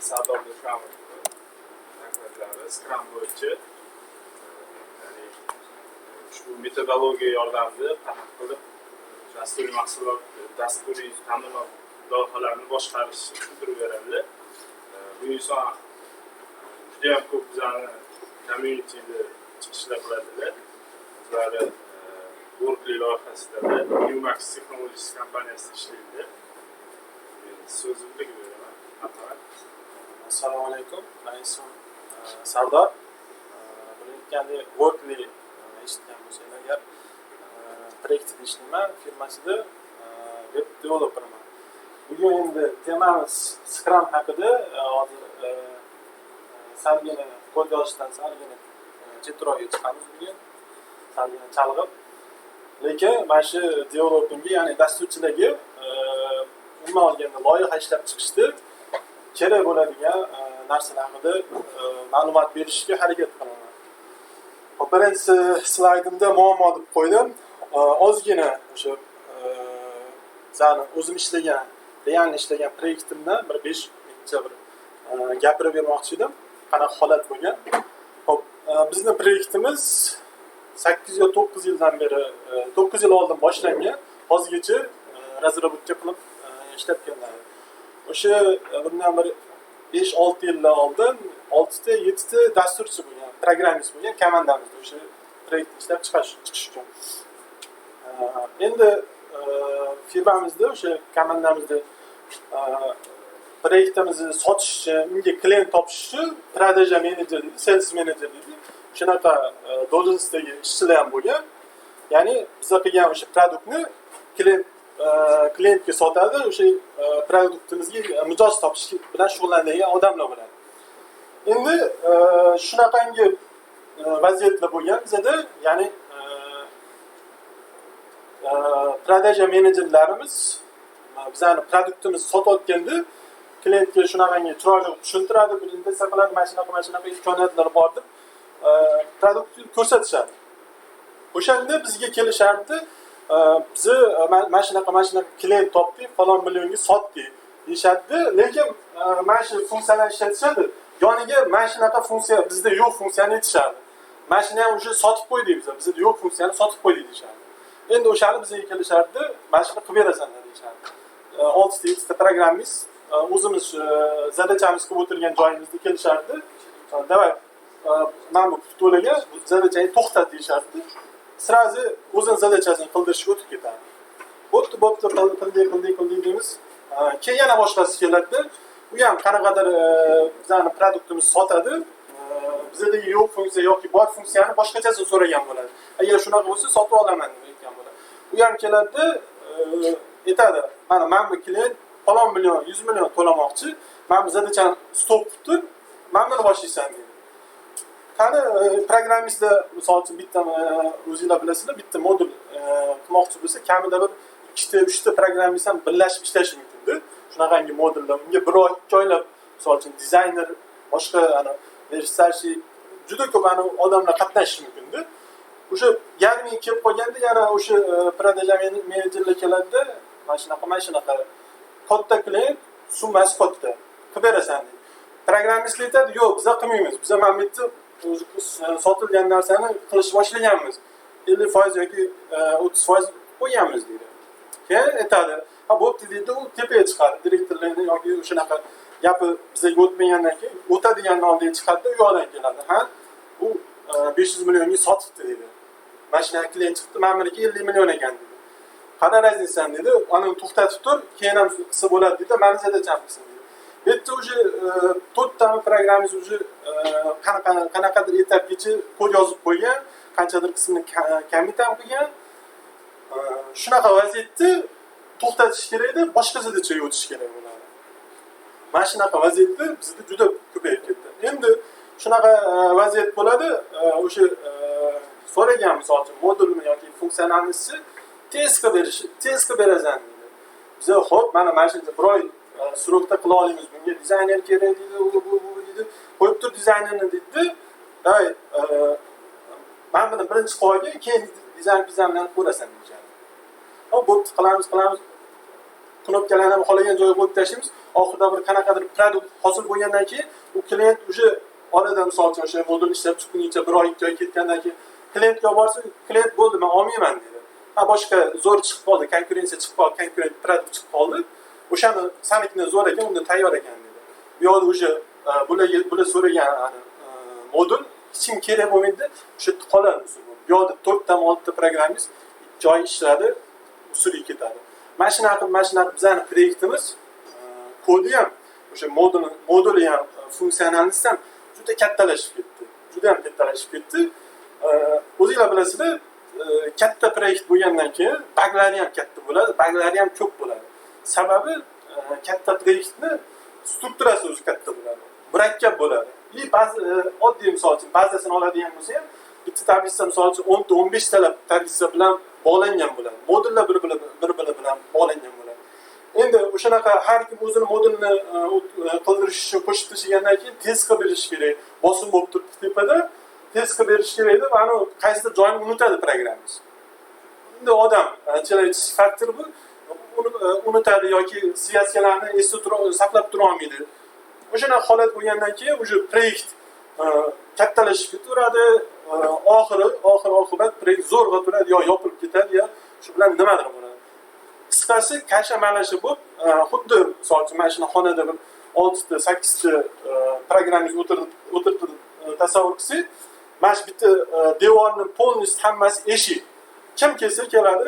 Sardor Do'stxonov rahmatlari Scrum bo'yicha ya'ni ushbu metodologiya yordamida qanaqa qilib dasturiy mahsulot, dasturiy ta'minot loyihalarini boshqarishni tushuntirib beradilar. Bu inson juda ham ko'p bizani communityda chiqishlar qiladilar. Ular Workly loyihasida Newmax Technologies kompaniyasida ishlaydi. So'zimni beraman. Assalomu alaykum. Men ismim Sardor. Bilayotgandek Workly eshitgan bo'lsanglar, agar proyektida ishlayman, firmasida web developerman. Bugun endi temamiz Scrum haqida. Hozir salgina kod yozishdan salgina chetroqga chiqamiz bugun. Salgina chalg'ib. Lekin mana shu developingga, ya'ni dasturchilarga umuman olganda loyiha ishlab chiqishda kerak bo'ladigan narsalar haqida ma'lumot berishga harakat qilaman. Birinchi slaydimda muammo deb qo'ydim. Ozgina o'sha bizani o'zim ishlagan, deyarli ishlagan proyektimdan bir 5 minutcha bir gapirib bermoqchi edim. Qanaqa holat bo'lgan. Xo'p, bizning proyektimiz 8 yo 9 yildan beri 9 yil oldin boshlangan. Hozirgacha razrabotka qilib ishlab keladi. O'sha bundan bir 5-6 yildan oldin 6 ta 7 ta dasturchi bo'lgan, programmist bo'lgan komandamizda o'sha proyekt ishlab chiqish uchun. Endi firmamizda o'sha komandamizda proyektimizni sotish uchun, unga klient topish uchun prodaja menejer deydi, sales menejer deydi. Shunaqa должностьdagi ishchilar ham bo'lgan. Ya'ni biz qilgan o'sha produktni klientga sotadi, o'sha produktimizga mijoz topish bilan shug'ullanadigan odamlar bo'ladi. Endi shunaqangi vaziyatlar bo'lgan bizda, ya'ni prodaja menejerlarimiz bizani produktimizni sotayotganda klientga shunaqangi chiroyli tushuntiradi, prezentatsiya qiladi, mana shunaqa imkoniyatlar bor deb produktni ko'rsatishadi. O'shanda bizga kelishardi, bizni mana shunaqa klient topdik, falon millionga sotdik deyishadi, lekin mana shu funksiyalarni ishlatishadi. Yoniga mana shunaqa funksiya bizda yo'q funksiyani aytishadi. Mana shuni ham o'sha sotib qo'ydik biz. Bizda yo'q funksiyani sotib qo'ydik deyishadi. Endi o'shani bizga kelishardi, mana shuni qilib berasanlar deyishadi. 6 ta 7 ta programmist o'zimiz zadachamiz qilib o'tirgan joyimizda kelishardi. Davay mana bu to'laga zadachani to'xtat deyishardi. Sirazi o'zini zadachasini qildirishga o'tib ketadi. Bo'pti qildik deymiz. Keyin yana boshqasi keladi. U ham qanaqadir bizning produktimizni sotadi. Bizda yo'q funksiya yoki bor funksiyani boshqachasini so'ragan bo'ladi. Agar shunaqa bo'lsa sotib olaman deb aytgan bo'ladi. U ham keladi, aytadi, mana bu klient falon million, 100 million to'lamoqchi. Men bu zadachani stok qilib tur, men buni boshlaysan deydi. Qani programmistlar misol uchun bitta o'zingizlar bilasizlar, bitta modul qilmoqchi bo'lsa, kamida bir 2 ta 3 ta programmist ham birlashib ishlashi mumkin-da. Shunaqangi modullar unga 1 oy 2 oylab misol uchun dizayner, boshqa rejistrchi juda ko'p odamlar qatnashishi mumkin-da. O'sha yarim yil kelib qolganda yana o'sha prodaja menejerlar keladi, mana shunaqa katta klient, summasi katta. Qilib berasan deydi. Programmistlar aytadi, yo'q, biz qilmaymiz. Biz mana bu yerda sotilgan narsani qilish boshlaganmiz. 50% yoki 30% qo'yganmiz deydi. Keyin aytadi, ha bo'pti deydi, u tepaga chiqadi. Direktorlarni yoki shunaqa gapi bizga o'tmagandan keyin o'tadigandan oldin chiqadi, u yoqdan keladi. Ha, u 500 millionga sotibdi deydi. Mashina klient chiqdi, mana buniki 50 million ekan deydi. Qadar raziysan deydi, uni to'xtatib tur, keyin ham qilsa bo'ladi deydi, meni zadacham qilsin deydi. Bu yerda уже 4 ta programmist уже qanaqadir etapgacha kod yozib qo'ygan, qanchadir qismini commit ham qilgan. Shunaqa vaziyatda to'xtatish kerak edi, boshqa zadachaga o'tish kerak bo'ladi. Mana shunaqa vaziyatda bizda juda ko'payib ketdi. Endi shunaqa vaziyat bo'ladi, o'sha so'ragan misol uchun modulni yoki funksiyalni tez qilib berasan deydi. Biz xo'p, mana shu bir oy surokda qila olamiz, bunga dizayner kerak deydi, bu deydi. Qo'yib tur dizaynerni deydi. Day, men buni birinchi qo'yga, keyin dizayn bilan ko'rasan deydi. Hop, bo'pti qilamiz. Knopkalarni xohlagan joyga qo'yib tashlaymiz. oxirida bir qanaqadir produkt hosil bo'lgandan keyin u klient уже oradan misol uchun o'sha modul ishlab chiqqunicha 1 oy 2 oy ketgandan keyin klientga borsa klient bo'ldi men olmayman deydi. Ha boshqa zo'r chiqib qoldi, konkurensiya chiqib qoldi, konkurent produkt chiqib qoldi. O'shani sanikidan zo'r ekan, unda tayyor ekan deydi. Bu yoqda уже bular so'ragan modul hech kim kerak bo'lmaydi, o'sha yerda qoladi. Bu yoqda 4 dan 6 ta programmist 2 oy ishladi, usuliga ketadi. Mana shunaqa bizning proyektimiz kodi ham o'sha moduli ham funksionalность ham juda kattalashib ketdi. Juda ham kattalashib ketdi. O'zingizlar bilasizlar, katta proyekt bo'lgandan keyin baglari ham katta bo'ladi, baglari ham ko'p bo'ladi. Sababi katta proyektni strukturasi o'zi katta bo'ladi, murakkab bo'ladi. Ba'zi oddiy misol uchun bazasini oladigan bo'lsa ham bitta tablitsiya misol uchun 10 ta 15 ta tablitsiya bilan bog'langan bo'ladi. Modullar bir-biri bilan bog'langan bo'ladi. Endi o'shanaqa har kim o'zini modulni qildirish uchun qo'shib tashlagandan keyin test qilib berish kerak. Bosim bo'lib turibdi tepada. Test qilib berish kerak deb, ana qaysidir joyini unutadi programmist. Endi odam chalg'itish faktor bu, unutadi yoki svязкаларni esda saqlab tura olmaydi. O'shanaqa holat bo'lgandan keyin уже proyekt kattalashib ketaveradi, oxir-oqibat proyekt zo'rg'a turadi, yo yopilib ketadi, yo shu bilan nimadir bo'ladi. Qisqasi kasha-malasha bo'lib, xuddi misol uchun mana shuna xonada bir 6 ta, 8 ta programmist o'tirdi tasavvur qilsak, mana shu bitta devorni polностью hammasi eshik. Kim kelsa keladi,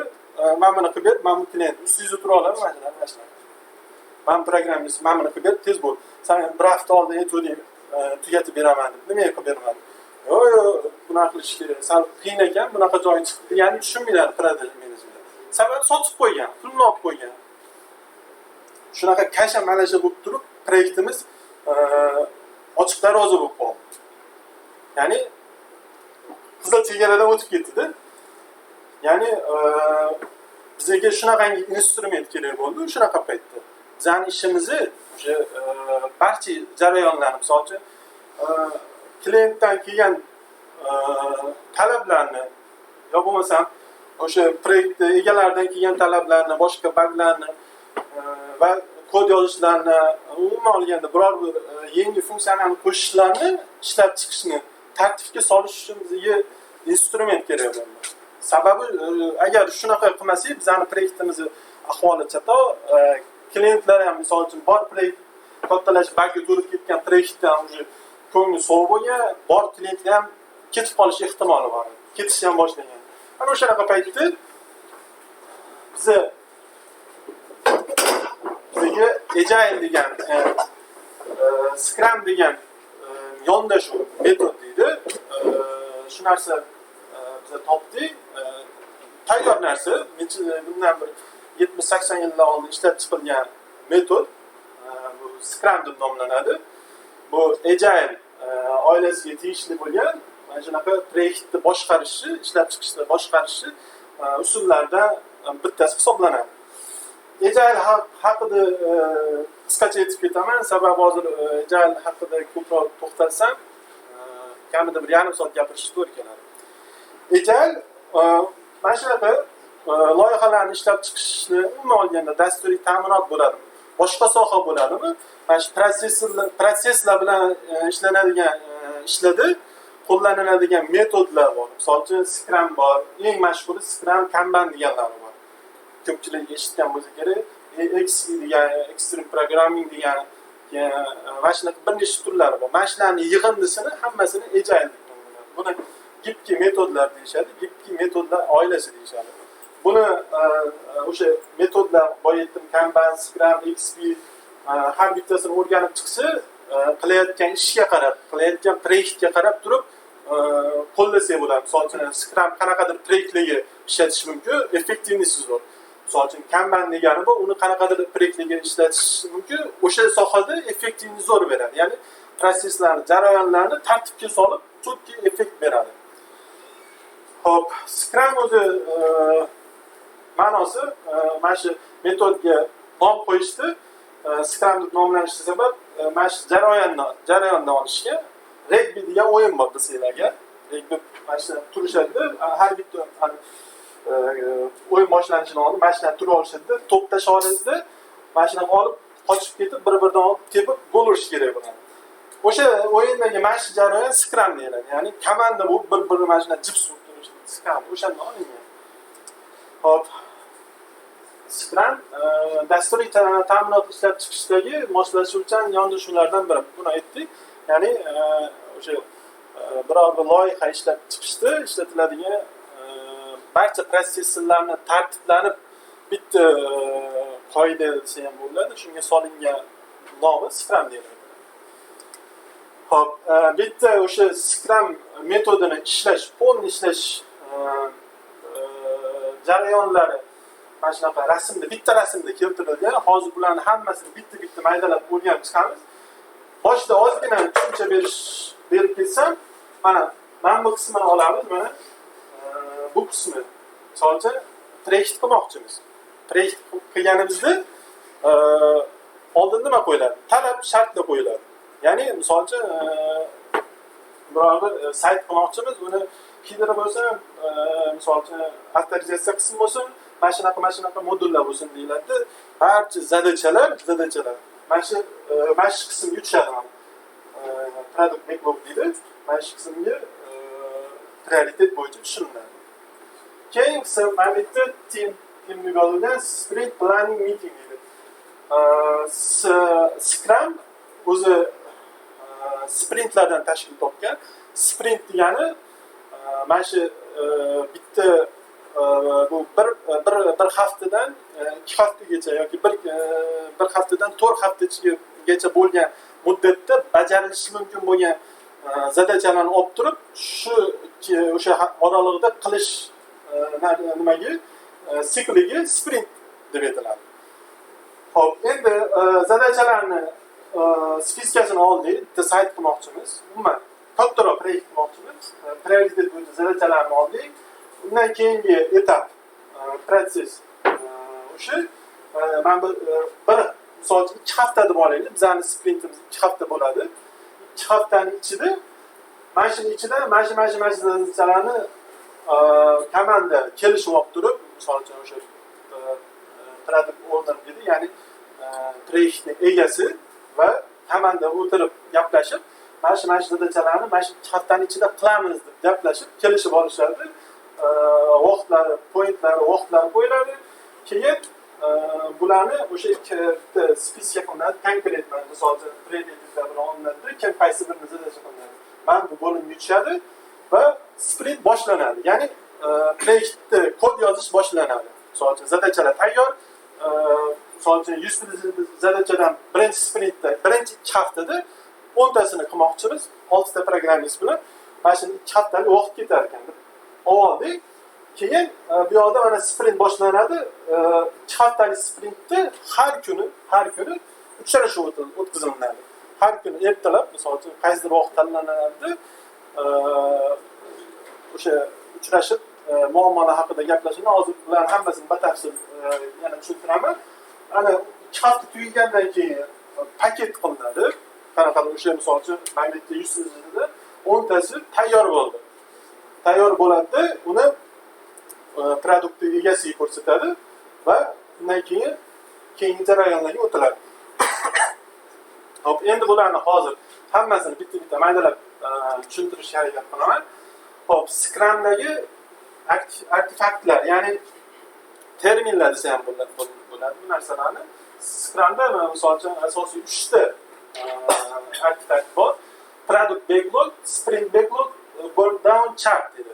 men buni qilib ber, men bu klient ustingizda tura olaman, mana shunaqa. Men programmist, men buni qilib ber, tez bo'l. Sen bir hafta oldin aytding, tugatib beraman deb. Nimaga qilib bermading? Yo'q, bunaqa qilish kerak. Sal qiyin ekan, bunaqa joy chiqdi. Ya'ni tushunmaydi project menejerlar. Sababi sotib qo'ygan, pulni olib qo'ygan. Shunaqa kasha-malasha bo'lib turib, proyektimiz ochiq darvoza bo'lib qoldi. Ya'ni qizil chegaradan o'tib ketdi-da. Ya'ni bizga shunaqangi instrument kerak bo'ldi, shunaqa paytda. Bizning ishimizni o'sha barcha jarayonlarni, misol uchun klientdan kelgan talablarni yo bo'lmasam o'sha proyekt egalaridan kelgan talablarni, boshqa baglarni va kod yozishlarni, umuman olganda biror bir yangi funksiyani qo'shishlarni ishlab chiqishni tartibga solish uchun bizga instrument kerak bo'ladi. Sababi agar shunaqa qilmasak, bizning proyektimiz ahvoli chato, klientlar ham misol uchun bor proyekt kattalash bagga to'lib ketgan proyektdan уже ko'ngli sovuq bo'lgan, bor klientlar ham ketib qolish ehtimoli bor. Ketishni ham boshlagan. Ana o'shanaqa paytda bizga Agile degan, Scrum degan yondashuv metod deydi. Shu narsa biz topdik. Tayyor narsa, bundan bir 70-80 yillar oldin ishlab chiqilgan metod. Bu Scrum deb nomlanadi. Bu Agile oilasiga tegishli bo'lgan mana shunaqa proyektni boshqarishni, ishlab chiqishni boshqarishni usullaridan bittasi hisoblanadi. Agile haqida qisqacha aytib ketaman, sababi hozir Agile haqida ko'proq to'xtalsam, kamida bir yarim soat gapirishga to'g'ri keladi. Agile mana shunaqa loyihalarni ishlab chiqishni umuman olganda dasturiy ta'minot bo'ladi. Boshqa soha bo'ladimi? Mana shu protsesslar bilan ishlanadigan ishlarda qo'llaniladigan metodlar bor. Misol uchun Scrum bor, eng mashhuri Scrum, Kanban deganlar bor. Ko'pchilik eshitgan bo'lsa kerak. XP degan, Extreme Programming degan va shunaqa bir nechta turlari bor. Mana shularning yig'indisini hammasini Agile deb nomlanadi. Buni gibki metodlar deyishadi, gibki metodlar oilasi deyishadi. Buni o'sha metodlar boyitdim, Kanban, Scrum, XP har bittasini o'rganib chiqsa, qilayotgan ishga qarab, qilayotgan proyektga qarab turib qo'llasak bo'ladi. Misol uchun Scrum qanaqadir proyektlarga ishlatish mumkin, effektivnisi zo'r. Misol uchun Kanban degani bu, uni qanaqadir proyektlarga ishlatish mumkin, o'sha sohada effektivni zo'r beradi. Ya'ni proseslarni, jarayonlarni tartibga solib, chotki effekt beradi. Xo'p, Scrum o'zi ma'nosi mana shu metodga nom qo'yishdi. Scrum deb nomlanishiga sabab mana shu jarayonni olishga regbi degan o'yin bor desanglarga. Regbi mana shu turishadi, har bitta o'yin boshlanishidan oldin mana shunaqa turib olishadi, to'p tashlashadi, mana shuni olib qochib ketib bir-biridan olib tepib gol urish kerak bo'ladi. O'sha o'yindagi mashq jarayoni skram deyiladi. Ya'ni komanda bu bir-biri mana shunday jips urib turish skram. O'shanda olingan. Hop. Skram dasturiy ta'minot ishlab chiqishdagi moslashuvchan yondashuvlardan biri. Buni aytdik. Ya'ni o'sha biror bir loyiha ishlab chiqishda ishlatiladigan barcha protsessorlarni tartiblanib bitta qoida desa ham bo'ladi. Shunga solingan nomi Scrum deyiladi. Hop, bitta o'sha Scrum metodini ishlash, polni ishlash jarayonlari mana shunaqa rasmda, bitta rasmda keltirilgan. Hozir bularni hammasini bitta maydalab o'rganib chiqamiz. Boshida ozgina tushuncha berib ketsam, mana bu qismini olamiz, mana bu qismi. Masalan, trekt qilmoqchimiz. Trekt qilganimizda oldin nima qo'yiladi? Talab shartlar qo'yiladi. Ya'ni misol uchun biror bir sayt qilmoqchimiz, uni header bo'lsa, misol uchun avtorizatsiya qismi bo'lsin, mana shunaqa modullar bo'lsin deyiladi. Barcha zadachalar. Mana shu qismga tushadi. Product backlog deydi. Mana shu qismga prioritet bo'yicha tushiriladi. Keyingisi mana bu yerda teamga bo'lgan sprint planning meeting deydi. Scrum o'zi sprintlardan tashkil topgan. Sprint degani mana shu bitta bu bir haftadan 2 haftagacha yoki bir haftadan 4 haftagacha bo'lgan muddatda bajarilishi mumkin bo'lgan zadachalarni olib turib, o'sha oralig'ida qilish nimaga sikliga sprint deb aytiladi. Xo'p, endi zadachalarni spiskasini oldik, bitta sayt qilmoqchimiz. Umuman kattaroq proyekt qilmoqchimiz. Prioritet bo'yicha zadachalarni oldik. Undan keyingi etap proses o'sha men bir misol uchun 2 hafta deb olaylik. Bizning sprintimiz 2 hafta bo'ladi. 2 haftaning ichida mana shu zadachalarni komanda kelishib olib turib, misol uchun o'sha product owner deydi, ya'ni proyektning egasi va komanda o'tirib gaplashib, mana shu zadachalarni mana shu 2 haftaning ichida qilamiz deb gaplashib, kelishib olishadi. Vaqtlari qo'yiladi. Keyin bularni o'sha ikkita spiska qilinadi, konkret misol uchun prediktivlar bilan olinadi, kim qaysi birini zadacha qilinadi. Mana bu bo'limga tushadi va sprint boshlanadi. Ya'ni proyektda kod yozish boshlanadi. Misol uchun zadachalar tayyor. Misol uchun 100 ta zadachadan birinchi sprintda, birinchi 2 haftada 10 tasini qilmoqchimiz. 6 ta programmist bilan mana shu 2 haftalik vaqt ketar ekan deb oldik. Keyin bu yoqda mana sprint boshlanadi. 2 haftalik sprintda har kuni uchrashuv o'tkaziladi. Har kuni ertalab, misol uchun qaysidir vaqt tanlanadi. O'sha uchrashib muammolar haqida gaplashishni hozir bular hammasini batafsil yana tushuntiraman. Ana 2 hafta tugagandan keyin paket qilinadi. Qanaqa o'sha misol uchun magnitda 100 sizda 10 tasi tayyor bo'ldi. Tayyor bo'ladi, uni produktni egasiga ko'rsatadi va undan keyin keyingi jarayonlarga o'tiladi. Hop, endi bularni hozir hammasini bitta maydalab tushuntirishga harakat qilaman. Hop, Scrumdagi artefaktlar, ya'ni terminlar desa ham bo'ladi bu narsalarni. Scrumda misol uchun asosiy 3 ta artefakt bor. Product backlog, sprint backlog, burn down chart dedi.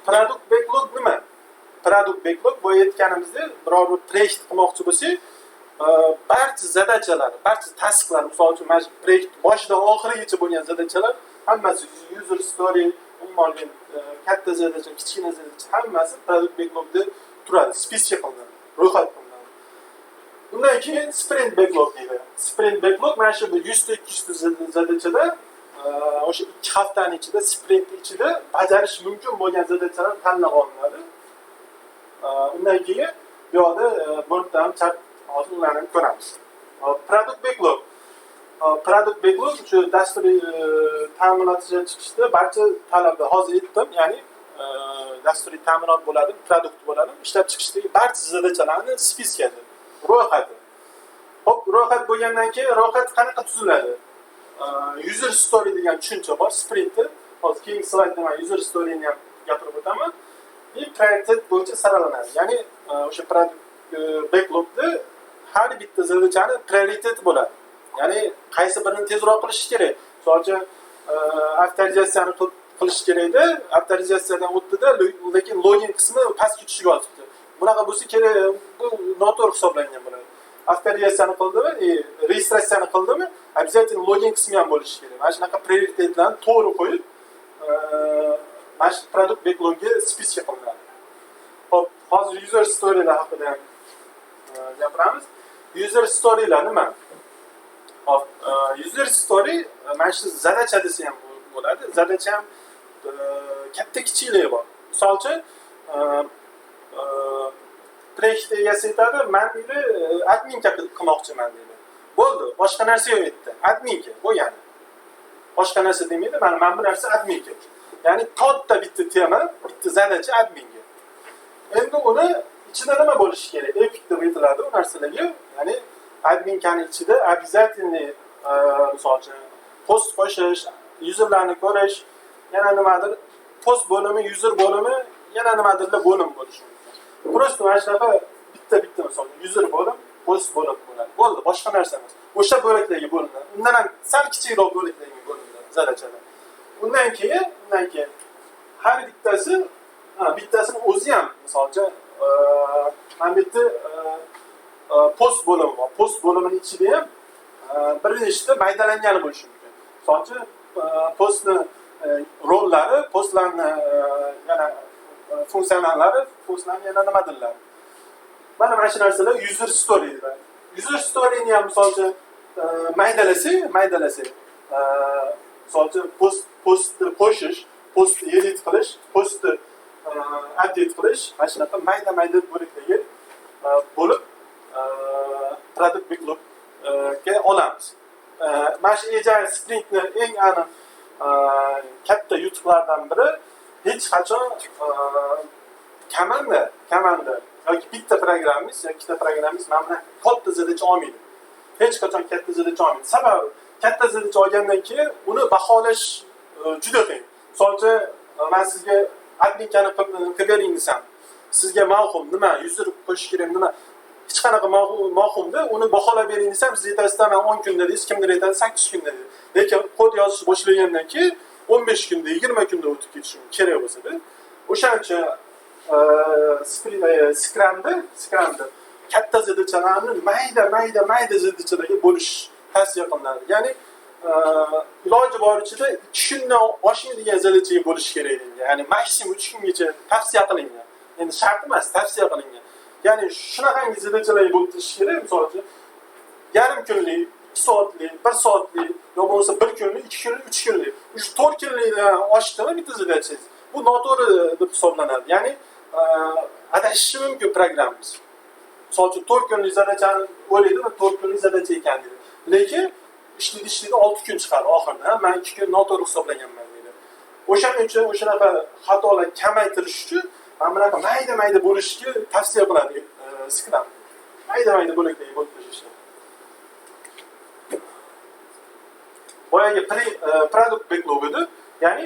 Product backlog nima? Product backlog bu aytganimizda biror bir projekt qilmoqchi bo'lsak, barcha zadachalar, barcha tasklar, misol uchun mana projekt boshidan oxirigacha bo'lgan zadachalar hammasi user story, umuman katta zadacha, kichkina zadacha hammasi product backlogda turadi, spiska qilinadi, ro'yxat qilinadi. Undan keyin sprint backlog deydi. Sprint backlog mana shu 100 ta 200 ta zadachada o'sha 2 haftaning ichida, sprint ichida bajarish mumkin bo'lgan zadachalar tanlab olinadi. Undan keyin bu yoqda burn-down chart hozir ularni ko'ramiz. Product backlog. Product backlog shu dasturiy ta'minot ishlab chiqishda barcha talablar hozir aytdim, ya'ni dasturiy ta'minot bo'ladi, produkt bo'ladi, ishlab chiqishdagi barcha zadachalarni spiskasi, ro'yxati. Hop, ro'yxat bo'lgandan keyin ro'yxat qanaqa tuziladi? User story degan tushuncha bor, sprintda. Hozir keyingi slaydda men user storyni ham gapirib o'taman. Prioritet bo'yicha saralanadi. Ya'ni o'sha product backlogda har bitta zadachani prioriteti bo'ladi. Ya'ni qaysi birini tezroq qilish kerak. Masalan, avtorizatsiyani qilish kerakda, avtorizatsiyadan o'tdida, lekin login qismi pastga tushiga olibdi. Bunaqa bo'lsa kerak, bu noto'g'ri hisoblangan bo'ladi. Avtorizatsiyani qildimi, registratsiyani qildimi, обязательно login qismi ham bo'lishi kerak. Mana shunaqa prioritetlarni to'g'ri qo'yib, mana shu produkt backlogga spiska qilinadi. Xo'p, hozir user storylar haqida ham gapiramiz. User storylar nima? Hop, user story mana shu zadacha desa ham bo'ladi. Zadacha ham katta kichikligi bor. Misol uchun, proyekt egasi aytadi, men deydi, adminka qilmoqchiman deydi. Bo'ldi, boshqa narsa yo'q aytdi. Adminka bo'lgani. Boshqa narsa demaydi, mana bu narsa adminka. Ya'ni katta bitta tema, bitta zadacha adminga. Endi uni ichida nima bo'lishi kerak? Epic deb aytiladi u narsalarga. Ya'ni adminkaning ichida обязательно misol uchun post qo'shish, userlarni ko'rish, yana nimadir post bo'limi, user bo'limi, yana nimadirlar bo'lim bo'lishi mumkin. Prosta mana shunaqa bitta misol user bo'lim, post bo'lim bo'ladi. Bo'ldi, boshqa narsa emas. O'sha bo'laklarga bo'linadi. Undan ham sal kichikroq bo'laklarga bo'linadi zadachalar. Undan keyin har bittasini o'zi ham misol uchun mana bitta post bo'limi bor. Post bo'limining ichida ham bir nechta maydalangani bo'lishi mumkin. Misol uchun postni rollari, postlarni yana funksiyonallari, postlarni yana nimadirlar. Mana shu narsalar user story deyiladi. User storyni ham misol uchun maydalasi, misol uchun post qo'shish, post edit qilish, post update qilish, mana shunaqa mayda bo'laklarga bo'lib product backlogga olamiz. Mana shu Agile sprintni eng aniq katta yutuqlardan biri hech qachon komanda yoki bitta programmist yoki ikkita programmist mana buni katta zadacha olmaydi. Hech qachon katta zadacha olmaydi. Sababi katta zadacha olgandan keyin uni baholash juda qiyin. Misol uchun men sizga adminkani qilib bering desam, sizga ma'qul nima, user qo'shish kerak nima, hech qanaqa ma'qulda uni baholab bering desam, siz aytasizlar, men 10 kunda deysiz, kimdir aytadi 8 kunda deydi. Lekin kod yozish boshlagandan keyin 15 kunda, 20 kunda o'tib ketishi kerak bo'lsa-da, o'shaning uchun Scrumda katta zadachalarni mayda zadachalarga bo'lish tavsiya qilinadi. Ya'ni iloji boricha 2 kundan oshmaydigan zadachaga bo'lish kerak deyilgan. Ya'ni maksimum 3 kungacha tavsiya qilingan. Endi shart emas, tavsiya qilingan. Ya'ni shunaqangi zadachalarga bo'lib turish kerak. Misol uchun yarim kunlik, 2 soatlik, 1 soatlik, yo bo'lmasa 1 kunlik, 2 kunlik, 3 kunlik. Shu 4 kunlikdan oshdimi bitta zadachangiz? Bu noto'g'ri deb hisoblanadi. Ya'ni adashishi mumkin programmamiz. Misol uchun 4 kunlik zadachani o'ylaydimi, 4 kunlik zadacha ekan deydi. Lekin ishlaydi 6 kun chiqadi oxirida. Men 2 kun noto'g'ri hisoblaganman deydi. O'shaning uchun o'shanaqa xatolar kamaytirish uchun mana bunaqa mayda bo'lishga tavsiya qiladi Scrum. Mayda bo'laklarga bo'lib tashlashni. Boyagi product backlog edi. Ya'ni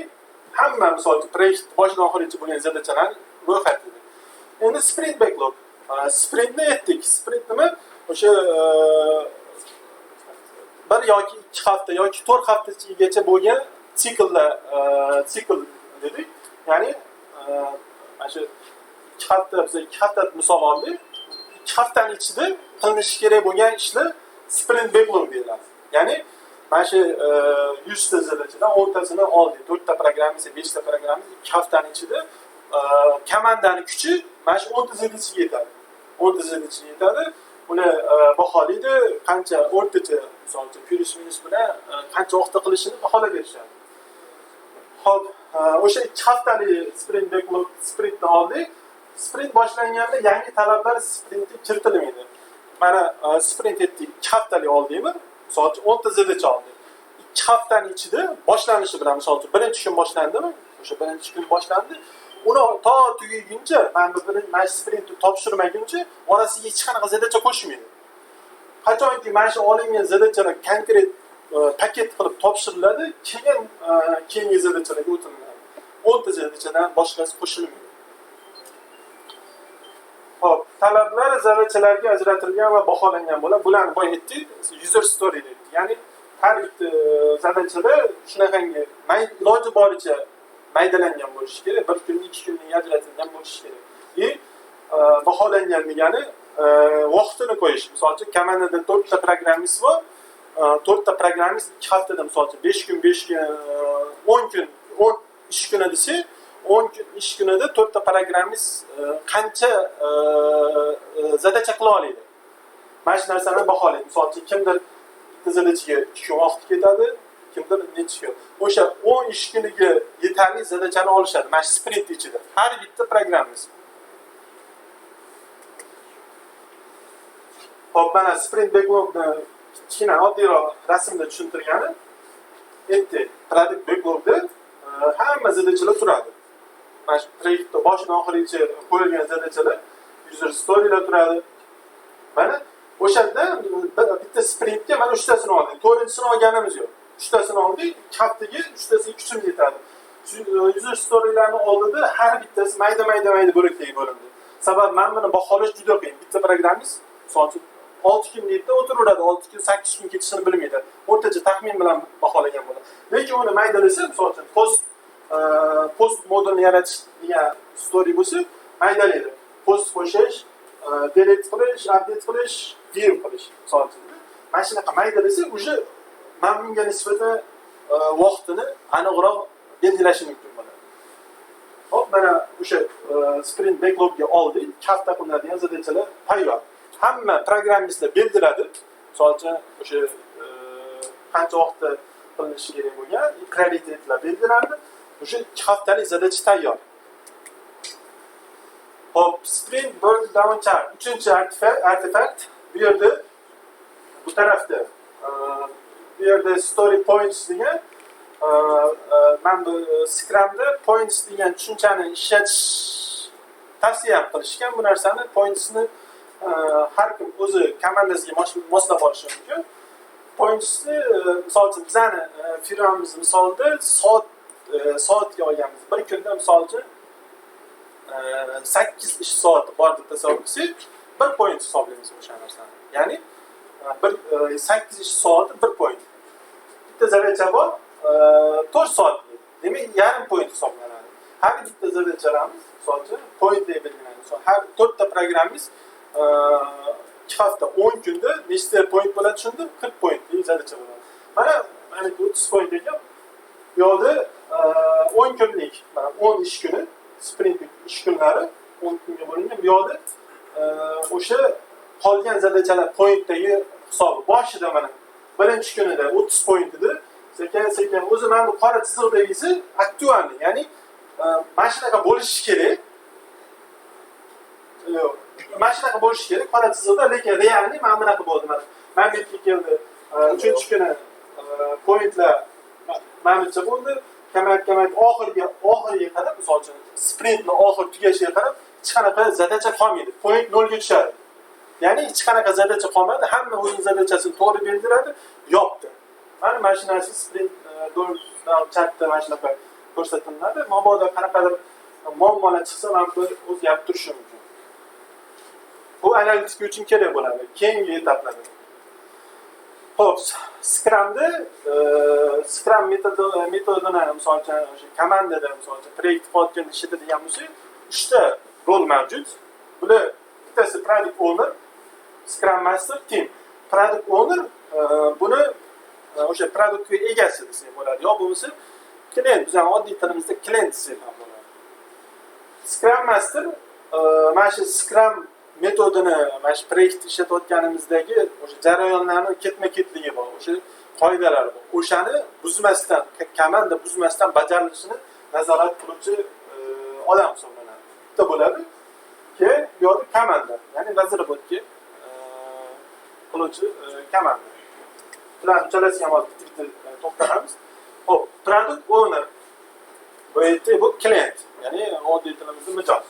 hamma misol uchun proyekt boshidan oxirigacha bo'lgan zadachalarni ro'yxati. Endi sprint backlog. Sprintni aytdik. Sprint nima? O'sha 1 yoki 2 hafta yoki 4 haftagacha bo'lgan sikl dedik. Ya'ni mana shu 2 hafta biz 2 hafta misol oldik. 2 haftaning ichida qilinishi kerak bo'lgan ishlar sprint backlog deyiladi. Ya'ni mana shu 100 ta zadachadan 10 tasini oldik. 4 ta programmist, 5 ta programmist 2 haftaning ichida komandani kuchi mana shu 10 ta zadachaga yetadi. 10 ta zadachaga yetadi. Uni baholaydi, qancha o'rtacha, misol uchun plus minus bilan qancha vaqtda qilishini baholab berishadi. Xo'p, o'sha 2 haftalik sprint backlog sprintni oldik. Sprint boshlanganda yangi talablar sprintga kiritilmaydi. Mana sprint etdik, 2 haftalik oldikmi? Misol uchun 10 ta zadacha oldik. 2 haftaning ichida boshlanishi bilan, misol uchun birinchi kun boshlandimi? O'sha birinchi kun boshlandi. Uni to tugaguncha, mana sprintni topshirmaguncha orasiga hech qanaqa zadacha qo'shmaydi. qachonki mana shu olingan zadachalar konkret paket qilib topshiriladi, keyin keyingi zadachalarga o'tiladi. 10 ta zadachadan boshqasi qo'shilmaydi. Xo'p, talablar zadachalarga ajratilgan va baholangan bo'ladi. Bularni boya aytdik, user story deydi. Ya'ni har bitta zadachada shunaqangi iloji boricha maydalangan bo'lishi kerak, 1 kun, 2 kunga ajratilgan bo'lishi kerak. Baholangan degani vaqtini qo'yish. Misol uchun komandada 4 ta programmist bor. 4 ta programmist 2 haftada misol uchun 5 kun, 10 kun, 10 ish kuni desa, 10 kun ish kunida 4 ta programmist qancha zadacha qila oladi. Mana shu narsani baholaydi. Misol uchun kimdir bitta zadachaga 2 kun vaqt ketadi, kimdir necha kun. O'sha 10 ish kuniga yetarli zadachani olishadi. Mana shu sprint ichida. Har bitta programmist. Hop, mana sprint backlogni kichkina oddiyroq rasmda tushuntirgani aytdik. Product backlogda hamma zadachalar turadi. Mana shu proyektda boshidan oxirigacha qo'yilgan zadachalar, user storylar turadi. Mana o'shanda bitta sprintga mana 3 tasini oldik. 4-chisini olganimiz yo'q. 3 tasini oldik, haftaga 3 tasiga kuchimiz yetadi. User storylarni oldida har bittasi mayda bo'laklarga bo'lindi. Sabab men buni baholash juda qiyin. Bitta programmist misol uchun 6 kun deydi, o'tiraveradi, 6 kun, 8 kun ketishini bilmaydi. O'rtacha taxmin bilan baholagan bo'ladi. Lekin uni maydalasa, misol uchun post modulni yaratish degan story bo'lsa, maydalaydi. Post qo'shish, delete qilish, update qilish, view qilish, misol uchun. Mana shunaqa maydalasa, o'sha men bunga nisbatan vaqtini aniqroq belgilashi mumkin bo'ladi. Hop, mana o'sha sprint backlogga oldik, hafta qilinadigan zadachalar tayyor. Hamma programmistlar belgiladi. Misol uchun o'sha qancha vaqtda qilinishi kerak bo'lgan prioritetlar belgilandi. O'sha 2 haftalik zadacha tayyor. Hop, sprint burn down chart. 3-artefakt bu yerda bu tarafda bu yerda story points degan men bu Scrumda points degan tushunchani ishlatish tavsiya qilishgan. Bu narsani pointsni har kim o'zi komandasiga moslab olishi mumkin. Pointsni misol uchun bizani firmamiz misolida soatga olganmiz. Bir kunda misol uchun 8 ish soati bor deb tasavvur qilsak, 1 point hisoblaymiz o'sha narsani. Ya'ni 8 ish soati 1 point. Bitta zadacha bor 4 soatlik. Demak, yarim point hisoblanadi. Har bitta zadachalarimiz misol uchun point deb belgilanadi. Har 4 ta programmist 2 hafta 10 kunda nechta point bo'ladi tushundim? 40 pointli zadacha bo'ladi. Mana 30 point ekan. Bu yerda 10 kunlik, 10 ish kuni, sprint ish kunlari 10 kunga bo'lingan. Bu yerda o'sha qolgan zadachalar pointdagi hisobi boshida mana birinchi kunida 30 point edi. Sekin o'zi mana bu qora chiziqdagisi aktualni, ya'ni mana shunaqa bo'lishi kerak. Mana shunaqa bo'lishi kerak qora chiziqda, lekin realni mana bunaqa bo'ldi. Mana bu yerga keldi. 3-kuni pointlar manimcha bo'ldi. Kamayib oxiriga qarab, misol uchun sprintni oxir tugashiga qarab hech qanaqa zadacha qolmaydi. Point 0 ga tushadi. Ya'ni hech qanaqa zadacha qolmadi. Hamma o'yin zadachasini to'g'ri belgiladi, yopdi. Mana shu narsa sprint 4 chatda mana shunaqa ko'rsatiladi. Mabodo qanaqadir muammolar chiqsa, men bir o'zgarib turishim mumkin. Bu analitika uchun kerak bo'ladi. Keyingi etaplarda. Xo'p, Scrum metodini misol uchun o'sha komandada misol uchun proyekt qilayotgan ishida degan bo'lsak, 3 ta rol mavjud. Bular bittasi product owner, Scrum master, team. Product owner buni o'sha produktga egasi desak bo'ladi. Yo bo'lmasa klient, bizning oddiy tilimizda klient desak ham bo'ladi. Scrum master mana shu Scrum metodini, mana shu proyekt ishlatayotganimizdagi o'sha jarayonlarni ketma-ketligi bor, o'sha qoidalar bor. O'shani buzmasdan, komanda buzmasdan bajarilishini nazorat qiluvchi odam hisoblanadi. Bitta bo'ladi. Keyin bu yerda komanda, ya'ni razraботка qiluvchi komanda. Bular uchalasiga ham bitta to'xtalamiz. Hop, product owner bu klient, ya'ni oddiy tilimizda mijoz.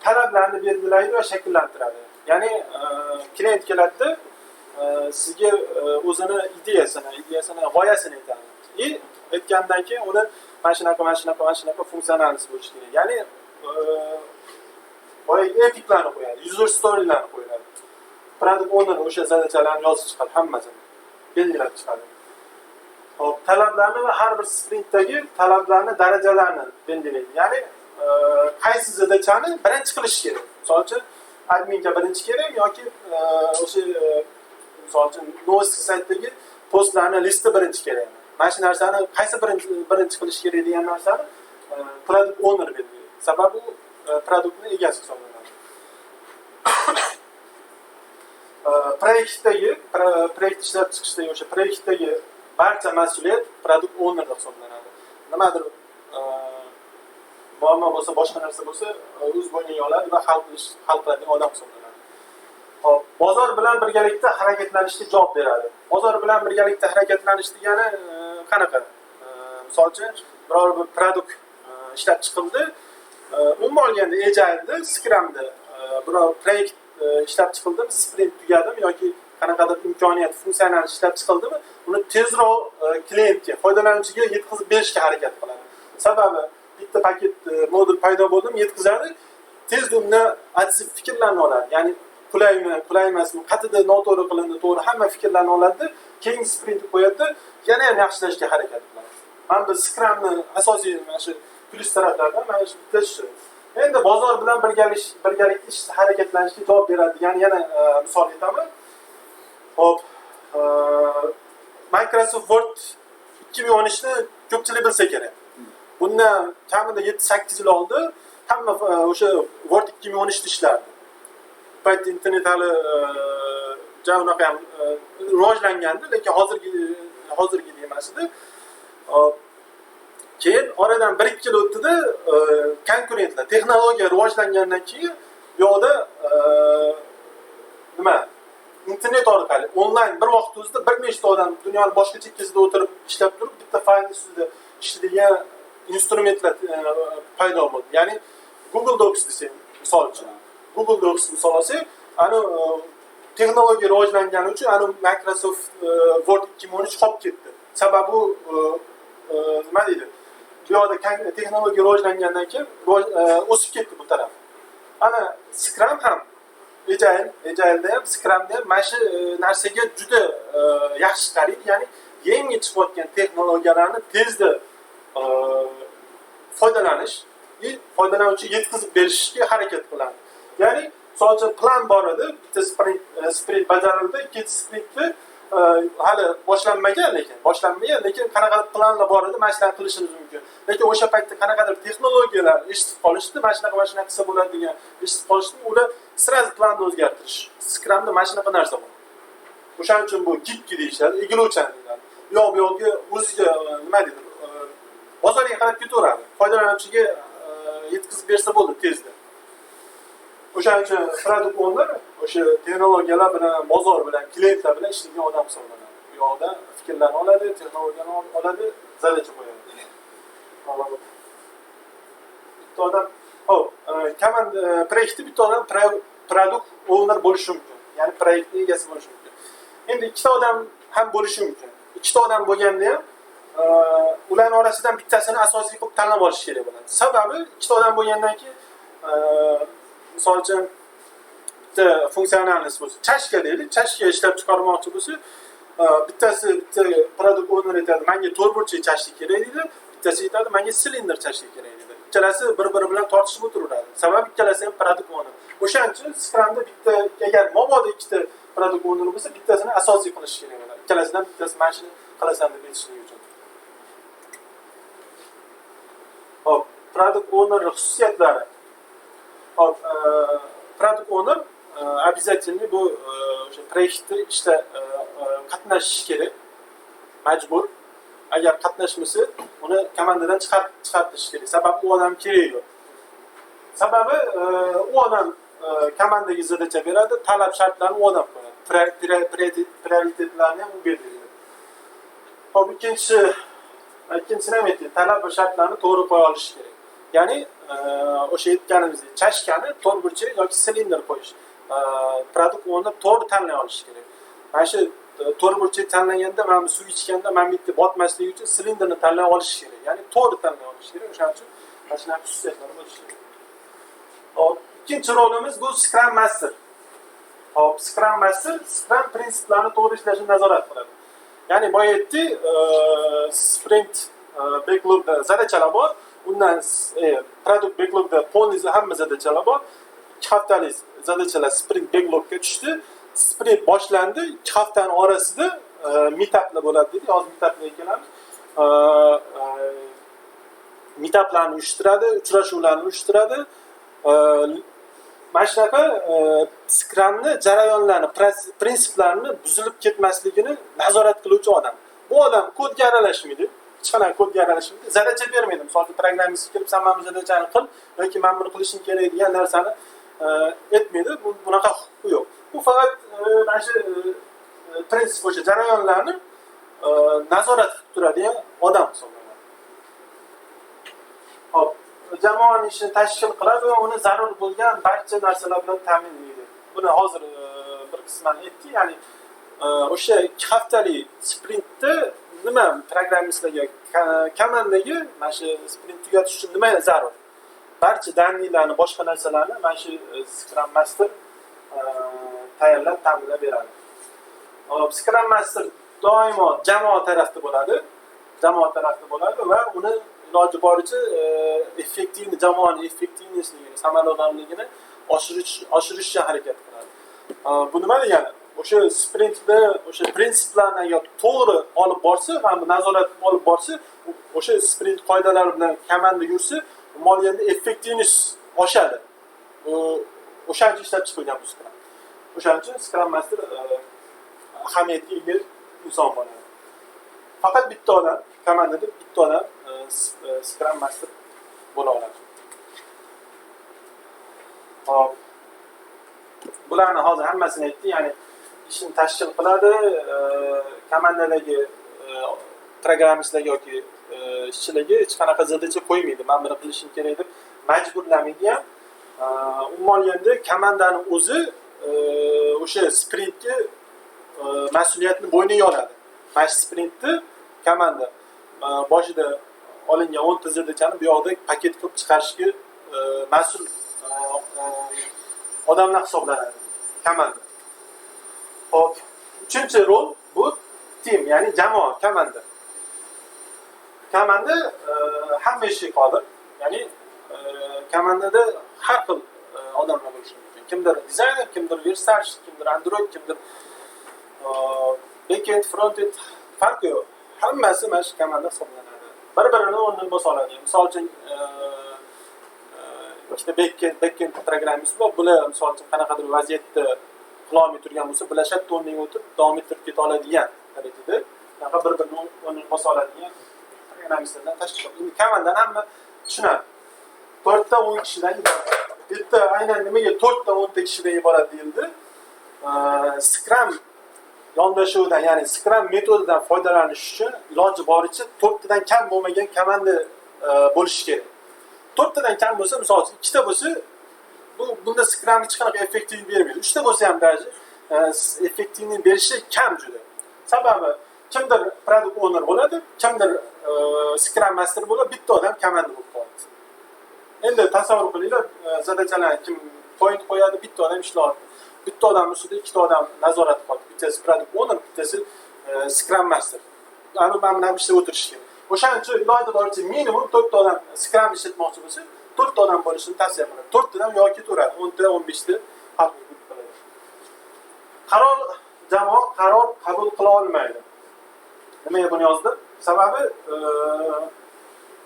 Talablarni belgilaydi va shakllantiradi. Ya'ni klient keladi, sizga o'zini ideyasini, g'oyasini aytadi. Aytgandan keyin uni mana shunaqa funksiyonalist bo'lishi kerak. Ya'ni boyagi epiklarni qo'yadi, user storylarni qo'yadi. Product owner o'sha zadachalarni yozib chiqadi, hammasini belgilab chiqadi. Hop, talablarni va har bir sprintdagi talablarni, darajalarini belgilaydi. Ya'ni qaysi zadachani birinchi qilish kerak. Misol uchun, adminga birinchi kerak yoki o'sha misol uchun novosti saytdagi postlarni listi birinchi kerak. Mana shu narsani qaysi birinchi qilish kerak degan narsani product owner belgilaydi. Sababi u produktning egasi hisoblanadi. proyekt ishlab chiqishdagi o'sha proyektdagi barcha mas'uliyat product ownerda hisoblanadi. Nimadir muammo bo'lsa, boshqa narsa bo'lsa, o'z bo'yniga oladi va hal qiladigan odam hisoblanadi. Hop, bozor bilan birgalikda harakatlanishga javob beradi. Bozor bilan birgalikda harakatlanish degani qanaqa? Misol uchun, biror bir produkt ishlab chiqildi, umuman olganda Agile'da, Scrum'da biror proyekt ishlab chiqildimi, sprint tugadimi yoki qanaqadir imkoniyat, funksiyonal ishlab chiqildimi, uni tezroq klientga, foydalanuvchiga yetkazib berishga harakat qiladi. Sababi bitta paket modul paydo bo'ldimi, yetkazadi, tezda undan aktiv fikrlarni oladi. Ya'ni qulaymi, qulay emasmi, qayerda noto'g'ri qilindi, to'g'ri, hamma fikrlarni oladi, keyingi sprintni qo'yadi, yana ham yaxshilashga harakat qiladi. Mana bu Scrumni asosiy mana shu plyus taraflaridan mana shu bitta shu. Endi bozor bilan birgalikda harakatlanishga javob beradi. Ya'ni yana misol aytaman. Hop, Microsoft Word 2013 ni ko'pchilik bilsa kerak. Bundan kamida 7-8 yil oldin hamma o'sha Word 2013 da ishlardi. Payt internet hali unaqa ham rivojlangandi, lekin hozirgi emas edi. Keyin oradan 1-2 yil o'tdi-da, konkurentlar, texnologiya rivojlangandan keyin bu yoqda internet orqali onlayn bir vaqt o'zida bir nechta odam dunyoning boshqa chekkasida o'tirib ishlab turib bitta faylni ustida ishlaydigan instrumentlar paydo bo'ldi. Ya'ni Google Docs desang, misol uchun. Google Docs misol olsak, ana texnologiya rivojlangani uchun ana Microsoft Word 2013 qolib ketdi. Sababi nima deydi? Bu yoqda texnologiya rivojlangandan keyin o'sib ketdi bu taraf. Ana Scrum ham Agile'da ham, Scrum'da ham mana shu narsaga juda yaxshi qaraydi. Ya'ni yangi chiqayotgan texnologiyalarni tezda foydalanish va foydalanuvchiga yetkazib berishga harakat qiladi. Ya'ni misol uchun plan bor edi, bitta sprint bajarildi, ikkinchi sprintni hali boshlanmagan, lekin qanaqadir planlar bor edi, mana shularni qilishingiz mumkin. Lekin o'sha paytda qanaqadir texnologiyalar eshitib qolishdi, mana shunaqa qilsa bo'ladi degan eshitib qolishdi, ular sразу planni o'zgartirish. Scrumda mana shunaqa narsa bor. O'shaning uchun bu gibki deyishadi, egiluvchan deyiladi. Bu yoqga o'ziga nima deydi? Bozorga qarab ketaveradi. Foydalanuvchiga yetkazib bersa bo'ldi tezda. O'shaning uchun product owner o'sha texnologiyalar bilan, bozor bilan, klientlar bilan ishlaydigan odam hisoblanadi. Bu yoqda fikrlarni oladi, texnologiyani oladi, zadacha qo'yadi. Bitta odam, komanda proyektda bitta odam product owner bo'lishi mumkin. Ya'ni proyektning egasi bo'lishi mumkin. Endi ikkita odam ham bo'lishi mumkin. Ikkita odam bo'lganda ham ularning orasidan bittasini asosiy qilib tanlab olish kerak bo'ladi. Sababi ikkita odam bo'lgandan keyin misol uchun bitta funksionalist bo'lsa, chashka deylik, chashka ishlab chiqarmoqchi bo'lsa, bittasi bitta product owner aytadi, menga to'rtburchak chashka kerak deydi, bittasi aytadi, menga silindr chashka kerak deydi. Ikkalasi bir-biri bilan tortishib o'tiraveradi. Sababi ikkalasi ham product owner. O'shaning uchun Scrumda bitta, agar mabodo ikkita product owner bo'lsa, bittasini asosiy qilish kerak bo'ladi. Ikkalasidan bittasi mana shuni qilasan deb aytishligi uchun. Hop, product owner xususiyatlari. Hop, product owner обязательно bu o'sha proyektda ishda qatnashish kerak. Majbur. Agar qatnashmasa, uni komandadan chiqartirish kerak. Sababi u odam kerak yo'q. Sababi u odam komandaga zadacha beradi, talab shartlarni u odam qo'yadi. Prioritetlarni ham u belgilaydi. Hop, ikkinchisini ham aytdik, talab va shartlarni to'g'ri qo'ya olish kerak. Ya'ni o'sha aytganimizdek, chashkani to'rtburchak yoki silindr qo'yish. Product owner to'g'ri tanlay olish kerak. Mana shu to'rt burchak tanlaganda, mana bu suv ichganda mana bu yerda botmasligi uchun silindrni tanlab olish kerak. Ya'ni to'g'ri tanlab olish kerak. O'shaning uchun mana shunaqa xususiyatlar bo'lishi kerak. Hop, ikkinchi rolimiz bu Scrum Master. Hop, Scrum Master Scrum prinsiplarini to'g'ri ishlashini nazorat qiladi. Ya'ni boya aytdik, sprint backlogda zadachalar bor. Undan product backlogda polniz hamma zadachalar bor. 2 haftalik zadachalar sprint backlogga tushdi. Sprint boshlandi. 2 haftaning orasida meetuplar bo'ladi deydi. Hozir meetuplarga kelamiz. Meetuplarni uyushtiradi, uchrashuvlarni uyushtiradi. Mana shunaqa Scrumni jarayonlarni, prinsiplarini buzilib ketmasligini nazorat qiluvchi odam. Bu odam kodga aralashmaydi. Hech qanday kodga aralashmaydi. Zadacha bermaydi. Masalan, programmist kelib, "Sen mana bu zadachani qil" yoki "Men buni qilishim kerak" degan narsani aytmaydi. Bunaqa huquqi yo'q. Bu faqat mana shu prinsip o'sha jarayonlarni nazorat qilib turadigan odam hisoblanadi. Hop, jamoaning ishini tashkil qiladi va uni zarur bo'lgan barcha narsalar bilan ta'minlaydi. Buni hozir bir qismini aytdik. Ya'ni o'sha 2 haftalik sprintda nima programmistlarga, komandaga mana shu sprint tugatish uchun nima zarur? Barcha daniylarni, boshqa narsalarni mana shu Scrum Master tayyorlab ta'minlab beradi. Scrum Master doimo jamoa tarafda bo'ladi. Jamoa tarafda bo'ladi va uni iloji boricha jamoaning effektivligini, samaradorligini oshirishga harakat qiladi. Bu nima degani? O'sha sprintda o'sha prinsiplarni agar to'g'ri olib borsa, ham nazorat olib borsa, o'sha sprint qoidalari bilan komanda yursa, moliyada effektivlik oshadi. O'shancha ishlab chiqilgan bu Scrum. O'shancha Scrum Master ahamiyatga ega inson bo'ladi. Faqat bitta odam, komandada bitta odam Scrum Master bo'la oladi. Hop. Bularni hozir hammasini aytdik, ya'ni ishni tashkil qiladi, komandadagi programmistlarga yoki ishchilarga hech qanaqa zadacha qo'ymaydi. Men buni qilishim kerak deb majburlamaydi ham. Umuman olganda komandani o'zi o'sha sprintga mas'uliyatni bo'yniga oladi. Mana shu sprintni komanda boshida olingan 10 ta zadachani bu yoqda paket qilib chiqarishga mas'ul odamlar hisoblanadi. Komanda. Hop, uchinchi rol bu team, ya'ni jamoa, komanda. Komanda hamma ishga qodir. Ya'ni komandada har xil odamlar bo'lishi mumkin. Kimdir dizayner, kimdir versash, kimdir Android, kimdir backend, frontend farqi yo'q. Hammasi mana shu komanda hisoblanadi. Bir-birini o'rnini bosa oladi. Misol uchun ikkita backend programmist bor. Bular misol uchun qanaqadir vaziyatda qilolmay turgan bo'lsa, bular shatda o'rniga o'tirib davom ettirib keta oladigan darajada, bunaqa bir-birini o'rnini bosa oladigan programmistlardan tashkil qilib. Endi komandani hamma tushunadi. 4 ta 10 kishidan iborat. Bitta aynan nimaga 4 ta 10 ta kishidan iborat deyildi? Scrum yondashuvidan, ya'ni Scrum metodidan foydalanish uchun iloji boricha 4 tadan kam bo'lmagan komanda bo'lishi kerak. 4 tadan kam bo'lsa, misol uchun 2 ta bo'lsa, bunda Scrum hech qanaqa effektivlik bermaydi. 3 ta bo'lsa ham daji effektivlik berishi kam juda. Sababi kimdir product owner bo'ladi, kimdir Scrum Master bo'ladi, bitta odam komanda bo'lib qoladi. Endi tasavvur qilinglar, zadachalarni kim point qo'yadi, bitta odam ishlaydi. Bitta odam ustida ikkita odam nazorat qiladi. Bittasi product owner, bittasi Scrum Master. Ani mana bu ishda o'tirish kerak. O'shaning uchun iloji boricha minimum 4 ta odam Scrum ishlatmoqchi bo'lsa, 4 ta odam bo'lishini tavsiya qilaman. 4 tadan yoki ketaveradi, 10 ta, 15 ta xalq qiladi. Jamoa qaror qabul qila olmaydi. Nimaga buni yozdim? Sababi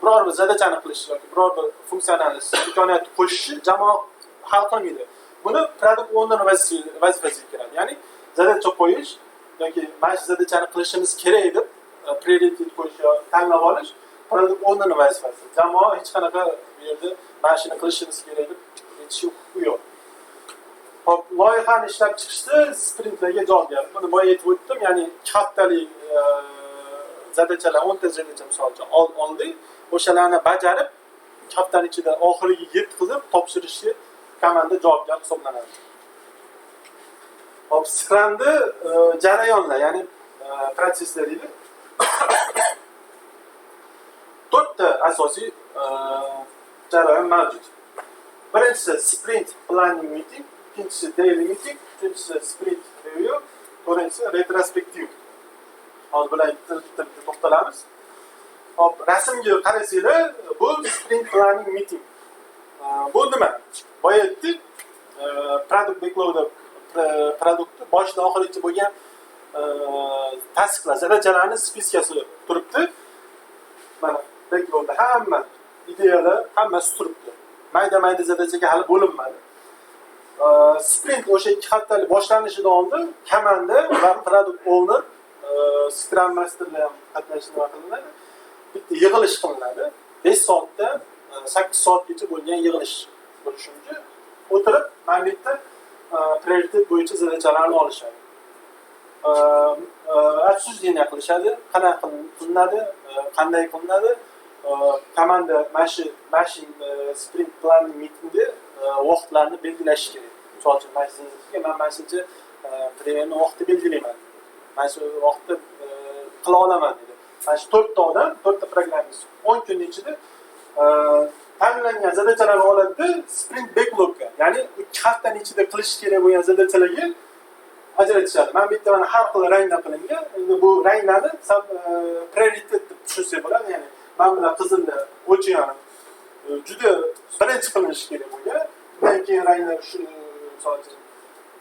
biror bir zadachani qilish yoki biror bir funksional imkoniyatni qo'shishi jamoa hal qilmaydi. Buni product owner vazifasiga kiradi. Ya'ni zadacha qo'yish yoki mana shu zadachani qilishimiz kerak deb prioritet qo'yish yoki tanlab olish product owner vazifasi. Jamoa hech qanaqa bu yerda mana shuni qilishimiz kerak deb aytish huquqi yo'q. Hop, loyihani ishlab chiqishda sprintlarga javobgar. Buni boya aytib o'tdim, ya'ni 2 haftalik zadachalar, 10 ta zadacha misol uchun oldik. O'shalarni bajarib, 2 haftaning ichida oxiriga yetkazib topshirishga komanda javobgar hisoblanadi. Hop, Scrum'da jarayonlar, ya'ni protsesslar deydi. 4 ta asosiy jarayon mavjud. Birinchisi sprint planning meeting, ikkinchisi daily meeting, uchinchisi sprint review, to'rtinchisi retrospektiv. Hozir bularga bitta to'xtalamiz. Hop, rasmga qarasanglar, bu sprint planning meeting. Bu nima? Boya aytdik, product backlog'da produktni boshidan oxirigacha bo'lgan tasdiqlar, zadachalarni spiskasi turibdi. Mana backlog'da hamma ideyalar hammasi turibdi. Mayda zadachaga hali bo'linmadi. Sprint o'sha 2 haftalik boshlanishidan oldin komanda va product owner, Scrum Masterlar ham qatnashishni qilinadi. Bitta yig'ilish qilinadi. 5 soatdan 8 soatgacha bo'lgan yig'ilish bo'lishi mumkin. O'tirib, mana bu yerda prioritet bo'yicha zadachalarni olishadi. Обсуждение qilishadi, qanaqa qilinadi, qanday qilinadi. Komanda mana shu sprint planning meetingda vaqtlarni belgilash kerak. Misol uchun, mana shuncha prevenni vaqti belgilayman. Mana shu vaqtda qila olaman dedi. Mana shu 4 ta odam, 4 ta programmist 10 kun ichida ta'minlangan zadachalarni oladi, sprint backlogga, ya'ni 2 haftaning ichida qilish kerak bo'lgan zadachalarga ajratishadi. Mana bu yerda mana har xil ranglar qilingan. Endi bu ranglarni prioritet deb tushunsak bo'ladi, ya'ni mana bular qizillar o'chigan juda birinchi qilinishi kerak bo'lgan. Undan keyin ranglar shu misol uchun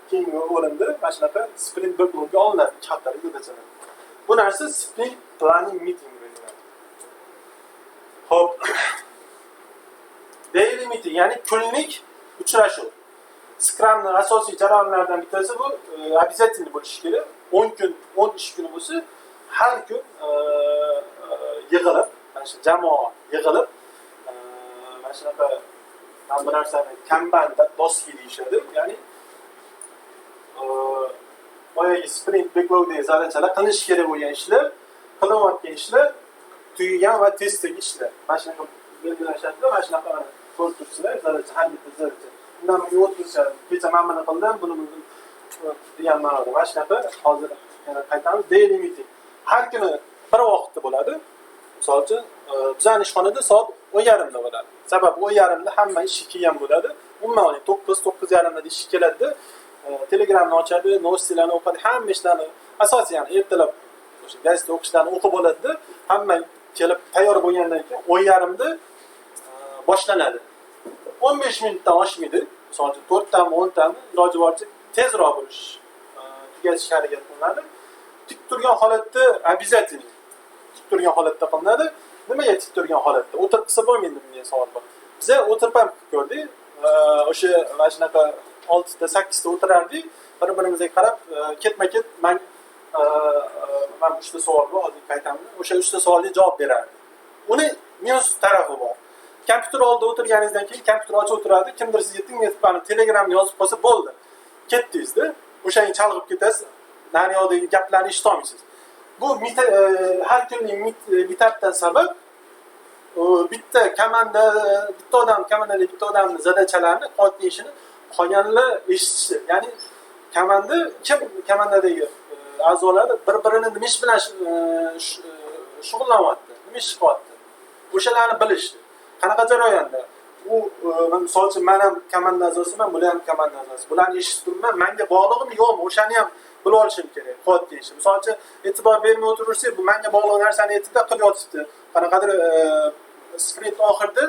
keyingi o'rinda mana shunaqa sprint backlogga olinadi 2 haftalik zadachalar. Bu narsa sprint planning meeting deyiladi. Hop. Daily meeting, ya'ni kunlik uchrashuv. Scrumning asosiy jarayonlaridan bittasi bu обязательно bo'lishi kerak. 10 kun, 10 ish kuni bo'lsa, har kun yig'ilib, mana shu jamoa yig'ilib, mana shunaqa mana bu narsani Kanban doski deyishadi. Ya'ni boyagi sprint backlogdagi zadachalar, qilish kerak bo'lgan ishlar, qilinayotgan ishlar, tugagan va testdagi ishlar. Mana shunaqa belgilashadi, mana shunaqa ko'rib turibsizlar, zadacha, har bitta zadacha. Undan keyin o'tkazishadi. Kecha men buni qildim, buni degan ma'noda. Mana shunaqa hozir yana qaytamiz. Daily meeting. Har kuni bir vaqtda bo'ladi. Misol uchun, bizning ishxonada soat 10:30 da bo'ladi. Sababi 10:30 da hamma ish kelgan bo'ladi. Umuman 9:30 da ish keladi. Telegramni ochadi, novostilarni o'qidi, hamma ishlarni asosiy, ya'ni ertalab o'sha gazeta o'qishlarni o'qib oladi. Hamma kelib tayyor bo'lgandan keyin 10:30 da boshlanadi. 15 minutdan oshmaydi. Misol uchun 4 tami, 10 tami iloji boricha tezroq bo'lish, tugatishga harakat qilinadi. Tik turgan holatda обязательно tik turgan holatda qilinadi. Nimaga tik turgan holatda? O'tirib qilsa bo'lmaydi degan savol bor. Biz o'tirib ham ko'rdik. O'sha mana shunaqa 6 ta 8 ta o'tirardik. Bir-birimizga qarab, ketma-ket men 3 ta savol bor, hozir qaytaman. O'sha 3 ta savolga javob berardik. Uni minus tarafi bor. Kompyuter oldida o'tirganingizdan keyin kompyuter ochib o'tiradi, kimdir sizga tinglab Telegramni yozib qo'ysa bo'ldi. Ketdingiz-da, o'shani chalg'ib ketasiz, naryoqdagi gaplarni eshitolmaysiz. Bu har kunlik meetupdan sabab bitta odamning zadachalarini qilayotgan ishini qolganlar eshitishi. Ya'ni komandadagi a'zolari bir-birini nima ish bilan shug'ullanyapti, nima ish qilyapti. O'shalarni bilishdi. Qanaqa jarayonda? U misol uchun men ham komanda a'zosiman, bular ham komanda a'zosi. Bularni eshitib turibman, menga bog'lig'imi yo'qmi? O'shani ham bilib olishim kerak. Qilyotgan ish. Misol uchun e'tibor bermay o'tiraversak, bu menga bog'liq narsani aytibdi, qilib yotibdi. Qanaqadir sprint oxirida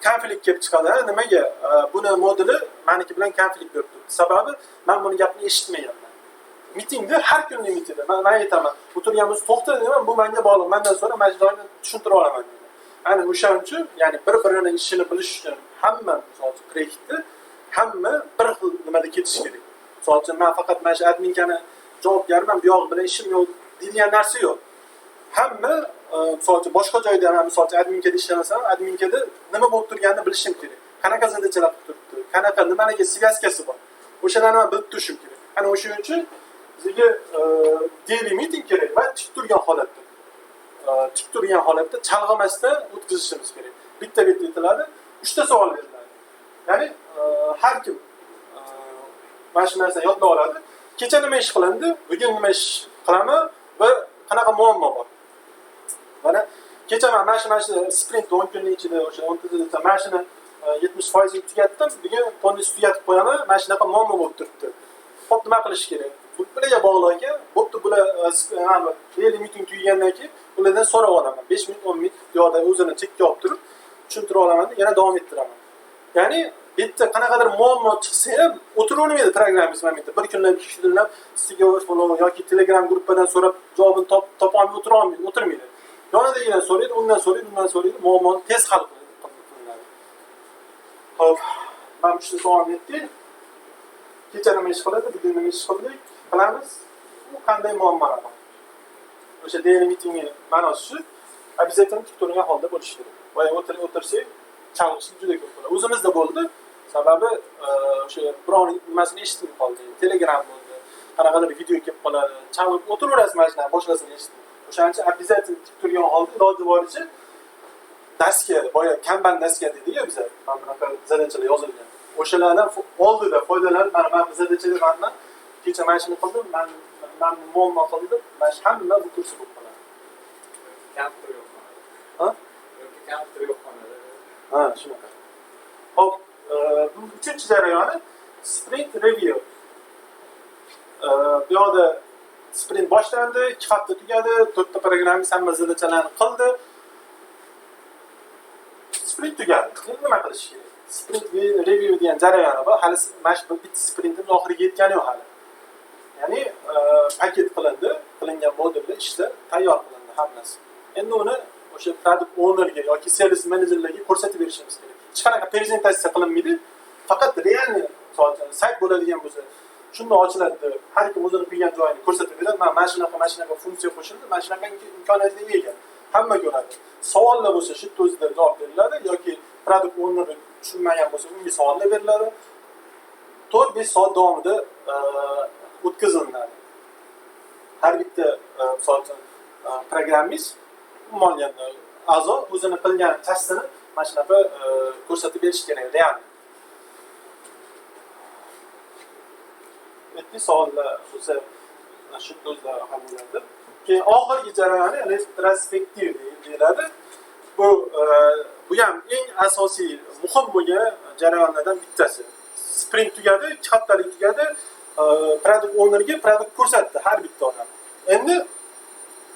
konflikt kelib chiqadi. Nimaga? Buni modeli meniki bilan konflikt bo'lib turibdi. Sababi men buni gapni eshitmayapman. Mitingda har kunlik mitingda men aytaman, o'tirganmiz to'xta deyman, bu menga bog'liq. Mendan so'ra men joyini tushuntirib olaman. Ana o'shaning uchun, ya'ni bir-birini ishini bilish uchun hamma, misol uchun, proyektda hamma bir xil nimada ketish kerak. Misol uchun, men faqat mana shu adminkani javobgarman, bu yo'q bilan ishim yo'q degan narsa yo'q. Hamma, misol uchun, boshqa joyda ham, misol uchun, adminkada ishlamasam, adminkada nima bo'lib turganini bilishim kerak. Qanaqa zadachalar qilib turibdi, qanaqa nimaga svязкасы bor. O'shalarni bilib turishim kerak. Ana o'shaning uchun bizga daily meeting kerak va tik turgan holatda. Tik turgan holatda chalg'imasdan o'tkazishimiz kerak. Bitta-bitta aytiladi, 3 ta savol beriladi. Ya'ni har kim mana shu narsani yodlab oladi. kecha nima ish qilindi, bugun nima ish qilamiz va qanaqa muammo bor. Mana kecha men mana shu sprint 10 kunning ichida o'sha 10 kunda mana shuni 70% tugatdim. Bugun polnis tugatib qo'yaman. Mana shunaqa muammo bo'lib turibdi. Xo'p, nima qilish kerak? Bularga bog'liq ekan. Bo'pti, bular daily meeting tugagandan keyin ulardan so'rab olaman. 5 minut, 10 minut yo'da o'zini chekka olib turib tushuntirib olaman, yana davom ettiraman. Ya'ni bitta qanaqadir muammo chiqsa ham o'tiravermaydi programmist momentda. Bir kunlab, ikki kunlab Steve yoki Telegram gruppadan so'rab javobini topolmay o'tirmaydi. Yonidagidan so'raydi, undan so'raydi, muammoni tez hal qilinadi. Xo'p, men shu davom etdik. Kecha nima ish qiladi, bugun nima ish qildik, qilamiz. Bu qanday muammolar bor? O'sha daily meetingni ma'nosi shu. Обязательно tik turgan holda bo'lish kerak. Va o'tirsak, chalg'ishlik juda ko'p bo'ladi. O'zimizda bo'ldi. Sababi o'sha birovning nimasini eshitib qoldi. Telegram bo'ldi. Qanaqadir video kelib qoladi. Chalg'ib o'tiraverasiz mashina boshqasini eshitib. O'shaning uchun обязательно tik turgan holda iloji boricha daska, boya kanban daska deydi-ku bizlar. Mana bunaqa zadachalar yozilgan. O'shalardan oldida foydalanib, mana zadachalar mana kecha mana shuni qildim, men muammo qildim. Mana shu hamma bu kursi bo'lib qoladi. Kampir yo'q. Ha? Yoki kampir yo'q xonada. Ha, shunaqa. Hop, bu uchinchi jarayoni sprint review. Bu yerda sprint boshlandi, 2 hafta tugadi, 4 ta programmist hamma zadachalarni qildi. Sprint tugadi. Endi nima qilish kerak? Sprint review degan jarayoni bor. Hali mana shu bitta sprintning oxiriga yetgani yo'q hali. Ya'ni paket qilingan modullar ishlar tayyor qilindi hammasi. Endi uni o'sha product ownerga yoki servis menejerlarga ko'rsatib berishimiz kerak. Hech qanaqa prezentatsiya qilinmaydi. Faqat realni sayt bo'ladigan bo'lsa, shunda ochiladi. Har kim o'zini qilgan joyini ko'rsatib beradi. Mana shunaqa funksiya qo'shildi, mana shunaqa imkoniyatga ega. Hamma ko'radi. Savollar bo'lsa, shu o'zida javob beriladi yoki product owner tushunmagan bo'lsa, unga savollar beriladi. 4-5 soat davomida o'tkaziladi. Har bitta soatdan programmist moliyani a'zo o'zini qilgan testini mana shunaqa ko'rsatib berish kerak, real. Bitta savollar bo'lsa, shu o'zida hal bo'ladi. Keyin oxirgi jarayoni retrospektiv deyiladi. Bu ham eng asosiy, muhim bo'lgan jarayonlardan bittasi. Sprint tugadi, 2 haftalik tugadi, product ownerga product ko'rsatdi har bitta odam. Endi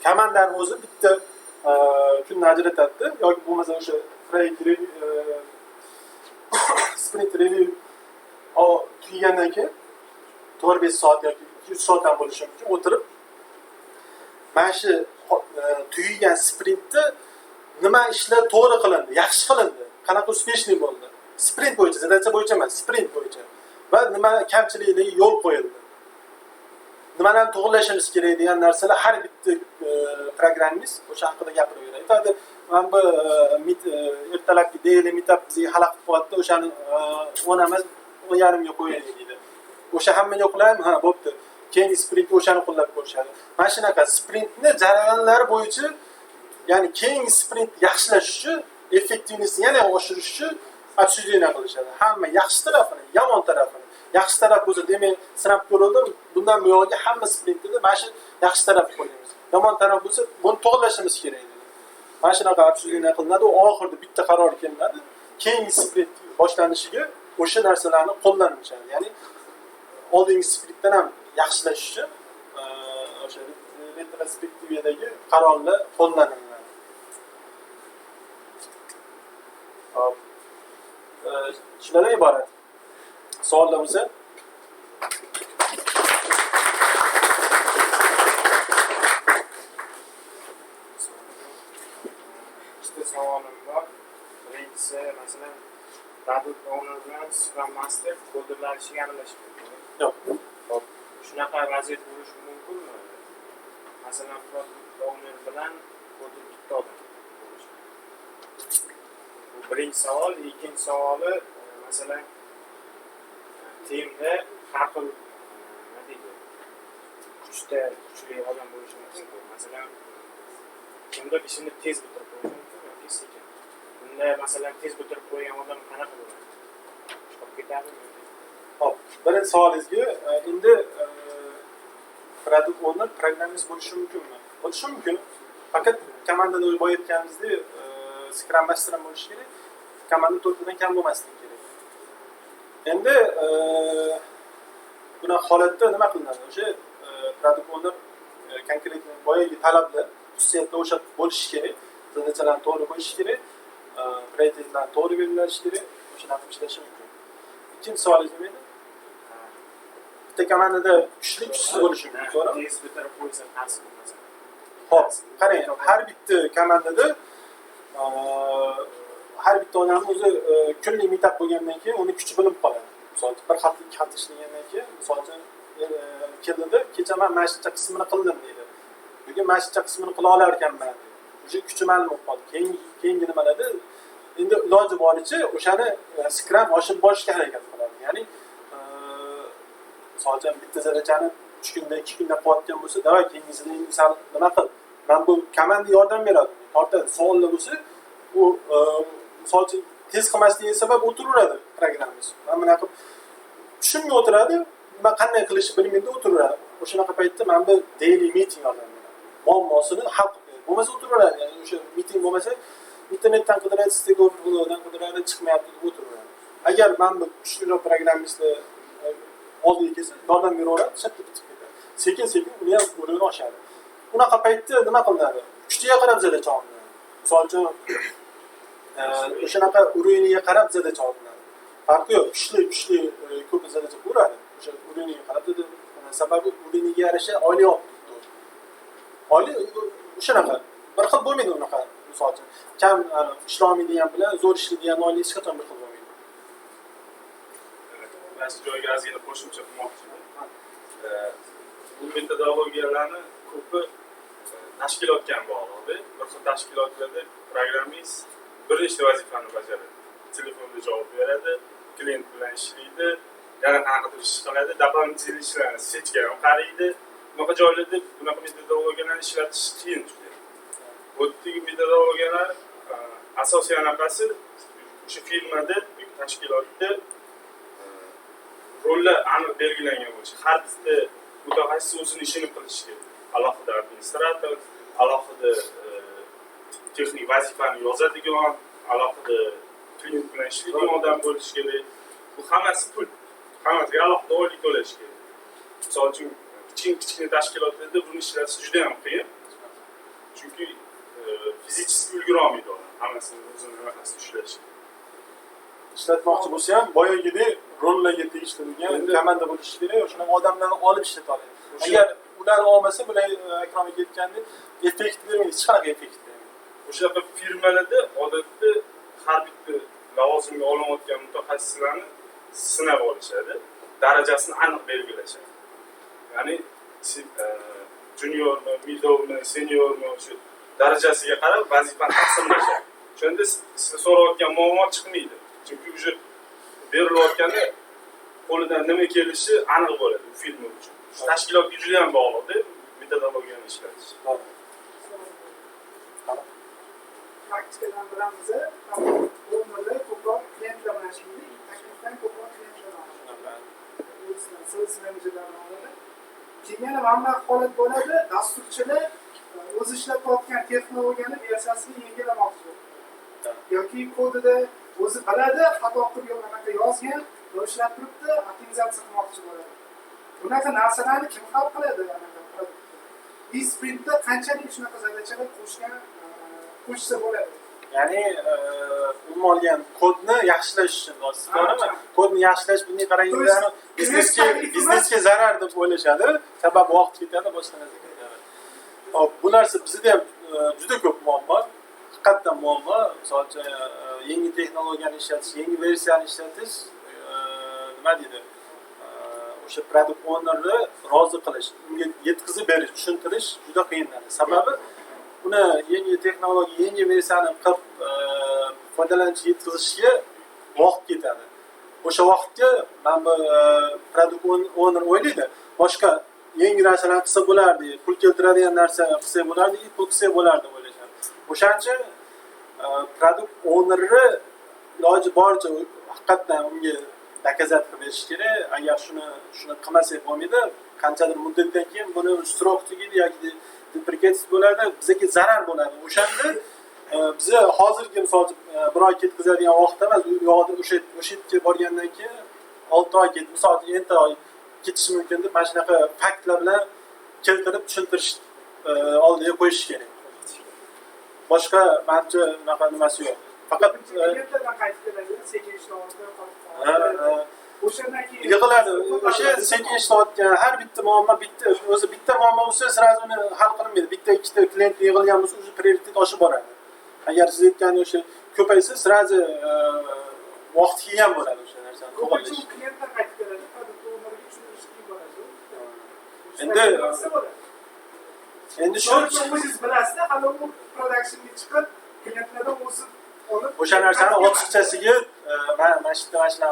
komandani o'zi bitta kunni ajratadi yoki bo'lmasa o'sha sprint review tugagandan keyin 4-5 soat yoki 3 soat ham bo'lishi mumkin o'tirib mana shu tugagan sprintni nima ishlar to'g'ri qilindi, yaxshi qilindi, qanaqa uspeshli bo'ldi. Sprint bo'yicha, zadacha bo'yicha emas, sprint bo'yicha. Va nima kamchiliklariga yo'l qo'yildi. Nimalarni to'g'rilashimiz kerak degan narsalar har bitta programmist o'sha haqida gapiraveradi. Aytadi, men bu ertalabki daily meetup bizga xalaqit qilyapti, o'shani 10 emas, 10:30 ga qo'yaylik deydi. O'sha hammaga qo'ylaymi? Ha, bo'pti. Keyingi sprint o'shani qo'llab ko'rishadi. Mana shunaqa sprintni jarayonlari bo'yicha, ya'ni keyingi sprint yaxshilash uchun, effektivnessini yana oshirish uchun обсуждение qilishadi. Hamma yaxshi tarafini, yomon tarafini. Yaxshi taraf bo'lsa, demak, sinab ko'rildim. Bundan buyog'iga hamma sprintda mana shu yaxshi tarafni qo'yamiz. Yomon taraf bo'lsa, buni to'g'rilashimiz kerak dedi. Mana shunaqa обсуждение qilinadi, oxirida bitta qaror kelinadi. Keyingi sprint boshlanishiga o'sha narsalarni qo'llanishadi. Ya'ni oldingi sprintdan ham yaxshilash uchun o'sha retrospektivadagi qarorlar qo'llaniladi. Hop. Shulardan iborat. Savollar bo'lsa? Ikkita savolim bor. Birinchisi, masalan, product owner bilan Scrum Master koderlar ishiga aralashib ketadi. Yo'q. Hop. Shunaqa vaziyat bo'lishi mumkinmi? Masalan, product owner bilan koder bitta odam bo'lishi. Bu birinchi savol. Ikkinchi savoli, masalan, teamda har xil nima deydi? Kuchli odam bo'lishi mumkin-ku. Masalan, kimdir ishini tez bitirib qo'yishi mumkin yoki sekin. Bunda masalan tez bitirib qo'ygan odam qanaqa bo'ladi? Chiqib ketadimi? Hop, birinchi savolingizga endi product owner programmist bo'lishi mumkinmi? Bo'lishi mumkin. Faqat komandada boya aytganimizdek, Scrum Master ham bo'lishi kerak. Komanda 4 dan kam bo'lmasligi kerak. Endi buni holatda nima qilinadi? O'sha product owner konkret boyagi talablar, xususiyatlar o'sha bo'lishi kerak. Zadachalarni to'g'ri qo'yish kerak. Prioritetlarni to'g'ri belgilash kerak. O'shanaqa ishlashi mumkin. Ikkinchi savolingiz nima edi? Bitta komandada kuchsiz bo'lishi mumkin, to'g'rimi? Tez bitirib qo'ysa, ta'sir bo'lmasa. Xo'p, qarang, har bitta komandada har bitta odamni o'zi kunlik meetup bo'lgandan keyin uni kuchi bilinib qoladi. Misol uchun bir hafta, 2 hafta ishlagandan keyin, misol uchun keldi, kecha men mana shuncha qismini qildim deydi. Bugun mana shuncha qismini qila olar ekanman. O'sha kuchi ma'lum bo'lib qoldi. Keyingi nimalarda endi iloji boricha o'shani Scrum oshib borishga harakat qiladi. Ya'ni misol uchun bitta zadachani 3 kunda, 2 kunda qilayotgan bo'lsa, davay keyingisini sal nima qil. Men bu komanda yordam beradi. Tortadi. Savollar bo'lsa, u misol uchun tez qilmasligi sabab o'tiraveradi programmist. Men bunaqa tushunmay o'tiradi, nima qanday qilishni bilmaydi o'tiraveradi. O'shanaqa paytda men bu daily meeting olaman. Muammosini hal qiladi. Bo'lmasa o'tiraveradi. Ya'ni o'sha meeting bo'lmasa, internetdan qidiradi, Stack Overflow'dan qidiradi, chiqmayapti deb o'tiraveradi. Agar men bu kuchliroq programmistlar oldiga kelsa, yordam beraveradi, shatga bitib ketadi. Sekin-sekin uni ham o'rnini oshadi. Bunaqa paytda nima qilinadi? Kuchiga qarab zadacha olinadi. Misol uchun o'shanaqa uriniga qarab zadacha olinadi. Farqi yo'q, kuchli ko'p zadacha ko'radi. O'sha uriniga qarab dedi. Sababi uriniga yarasha oylik olib turibdi. Oylik o'shanaqa. Bir xil bo'lmaydi unaqa. Misol uchun kam ishlamaydigan bilan zo'r ishlaydigan oylik hech qachon bir xil bo'lmaydi. Ba'zi joyga ozgina qo'shimcha qilmoqchiman. Bu metodologiyalarni ko'pi tashkilotga bog'liq. Bir xil tashkilotlarda programmist bir nechta vazifani bajaradi. Telefonda javob beradi, klient bilan ishlaydi, yana qanaqadir ish qiladi, doполнительный ishlarni sechga ham qaraydi. Bunaqa joylarda bunaqa metodologiyalarni ishlatish qiyin juda. Bu metodologiyalar asosiy anaqasi o'sha firmada, tashkilotda rollar aniq belgilangan bo'lishi. Har bitta mutaxassis o'zining ishini qilishi kerak. Alohida administrator, alohida texnik vazifani yozadigan, alohida klient bilan ishlaydigan odam bo'lishi kerak. Bu hammasi pul. Hammasiga alohida oylik to'lash kerak. Misol uchun kichkina tashkilotlarda buni ishlatish juda ham qiyin. Chunki fizически ulgura olmaydi odam. Hammasini o'zini nafasida ushlash. Ishlatmoqchi bo'lsa ham boyagidek rollarga tegishli bo'lgan komanda bo'lishi kerak. O'shanaqa odamlarni olib ishlatib oladi. Agar ularni olmasa, bular ekranga ketganda effekt bermaydi, hech qanaqa effekt bermaydi. O'sha firmalarda odatda har bitta lavozimga olinayotgan mutaxassislarni sinab olishadi, darajasini aniq belgilashadi. Ya'ni juniormi, middlemi, seniormi shu darajasiga qarab vazifani taqsimlashadi. Shunda siz so'rayotgan muammo chiqmaydi. Chunki o'sha berilayotganda qo'lidan nima kelishi aniq bo'ladi firma uchun. Tashkilotga juda ham bog'liq metodologiyani ishlatish. Praktikadan bilamiz, o'rnida ko'proq klientlar bilan ishlaydi, taklifdan ko'proq klientlar oladi. Sales menejerlarni oladi. Keyin yana mana holat bo'ladi, dasturchilar o'zi ishlatayotgan texnologiyani versiyasini yangilamoqchi bo'ladi. Yoki kodida o'zi biladi, xato qilib yo'qotga yozgan, ishlab turibdi, optimizatsiya qilmoqchi bo'ladi. Bunaqa narsalarni kim hal qiladi? Sprintda qanchalik shunaqa zadachalar qo'shsa bo'ladi. Ya'ni umuman olgan kodni yaxshilash uchun, to'g'rimi? Kodni yaxshilash bunday qaranglar, biznesga zarar deb o'ylashadi, sababi vaqt ketadi, boshqa narsa ketadi. Hop, bu narsa bizda ham juda ko'p muammo, haqiqatdan muammo. Misol uchun yangi texnologiyani ishlatish, yangi versiyani ishlatish, nima deydi? O'sha product ownerni rozi qilish, unga yetkazib berish, tushuntirish juda qiyin narsa. Sababi buni yangi texnologiya, yangi versiyani qilib foydalanishga yetkazishga vaqt ketadi. O'sha vaqtga men bu product owner o'ylaydi, boshqa yangi narsalar qilsa bo'lardi, pul keltiradigan narsa qilsa bo'lardi, pul qilsa bo'lardi deb o'ylashadi. O'shaning uchun product ownerni iloji boricha haqiqatdan unga dokazat qilish kerak. Agar shuni qilmasak bo'lmaydi, qanchadir muddatdan keyin buni strok tugaydi yoki deprecatsiya bo'ladi, bizga zarar bo'ladi. O'shanda biz hozirgi misol bir oy ketkazadigan vaqt emas, u yoqda o'sha yerga borgandan keyin 6 oy misol 7 oy ketishi mumkin deb mana shunaqa faktlar bilan keltirib tushuntirish oldiga qo'yish kerak. Boshqa menimcha unaqa nimasi yo'q. Faqat klientlardan qaytib keladigan sekin ishlayotgan qolib o'shandan keyin yig'iladi. O'sha sekin ishlayotgan har bitta muammo bitta muammo bo'lsa, sразу uni hal qilinmaydi. Bitta ikkita klient yig'ilgan bo'lsa, o'zi prioritet oshib boradi. Agar siz aytgan o'sha ko'paysa, sразу vaqt kelgan bo'ladi o'sha narsani to'g'irlash. klientlar qaytib keladi, produkt o'rniga tushunish qiyin bo'ladi. Endi shu o'zingiz bilasizda, hali u productionga chiqib klientlardan o'zi olib o'sha narsani ochiqchasiga mana shunaqa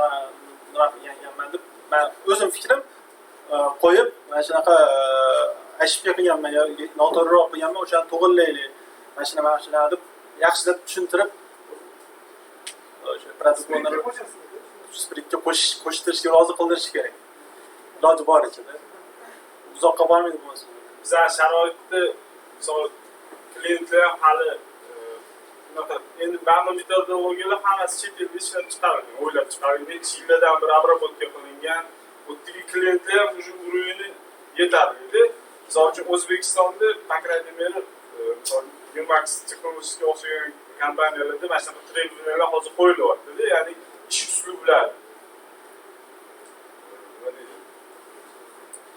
nima qilganman deb men o'zim fikrim qo'yib mana shunaqa ashibga qilganman yoki noto'g'riroq qilganman, o'shani to'g'rilaylik. Mana shunaqa deb yaxshilab tushuntirib o'sha produktni sprintga qo'shtirishga rozi qildirish kerak. Iloji boricha. Uzoqqa bormaydi bo'lmasa. Bizlar sharoitda misol klientlar ham hali endi ma'lum metodologiyalar hammasi chet elda ishlab chiqarilgan, o'ylab chiqarilgan, necha yillardan bir обработка qilingan. O'tdagi klientlar ham o'sha urovini yetarli. Misol uchun O'zbekistonda Pakrademeri Yumax texnologiyasiga o'xshagan kompaniyalarda mana shunaqa treylerlar hozir qo'yilyapti, ya'ni ish uslublari.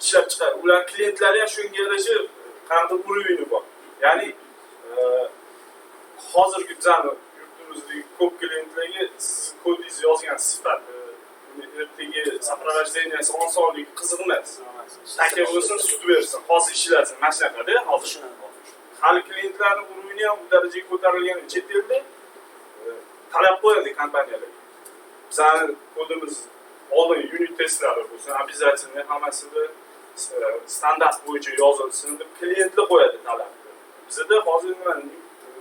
Ishlab chiqaradi. Ular klientlari ham shunga yarasha qanday urovini bor. Ya'ni hozirgi bizning yurtimizdagi ko'p klientlarga siz kodingizni yozgan sifat, ertaga сопровождениеsi osonligi qiziq emas. Taka bo'lsin, sut bersin, hozir ishlasin, mana shunaqada hozir. Hali klientlarning urovini ham bu darajaga ko'tarilgan chet elda talab qo'yadi kompaniyalar. Bizning kodimiz oldin unit testlari bo'lsin, обязательно hammasida standart bo'yicha yozilsin deb klientlar qo'yadi talabni. Bizda hozir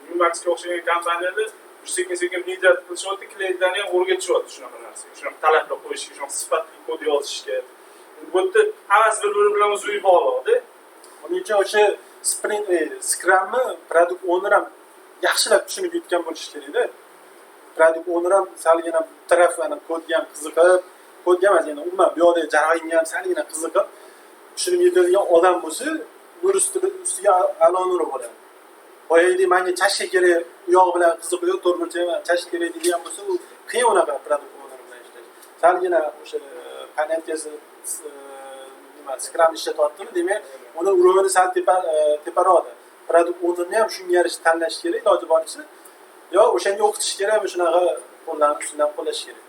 Numaxga o'xshagan kompaniyalar sekin-sekin lider qilishyapti, klientlarni ham o'rgatishyapti shunaqa narsaga, shunaqa talablar qo'yishga, shunaqa sifatli kod yozishga. Bu yerda hammasi bir-biri bilan o'zini bog'liqda. Buning uchun o'sha Scrumni produkt owner ham yaxshilab tushunib yetgan bo'lishi kerak-da. Produkt owner ham salgina taraflarni kodga ham qiziqib, kodga emas, ya'ni umuman bu yoqda jarayonga ham salgina qiziqib tushunib yetadigan odam bo'lsa, nur ustiga a'lo nur bo'ladi. Boyagi menga chashka kerak, u yoq bilan qiziqib, to'rtburchak bilan chashka kerak deydigan bo'lsa, u qiyin unaqa produkt owner bilan ishlash. Salgina o'sha panelkasi Scrum ishlatyaptimi, demak, uni urovini sal teparoqda. Produkt ownerni ham shunga yarasha tanlash kerak, iloji boricha. Yo, o'shanga o'qitish kerak, shunaqa qo'llarni ustidan qo'llash kerak.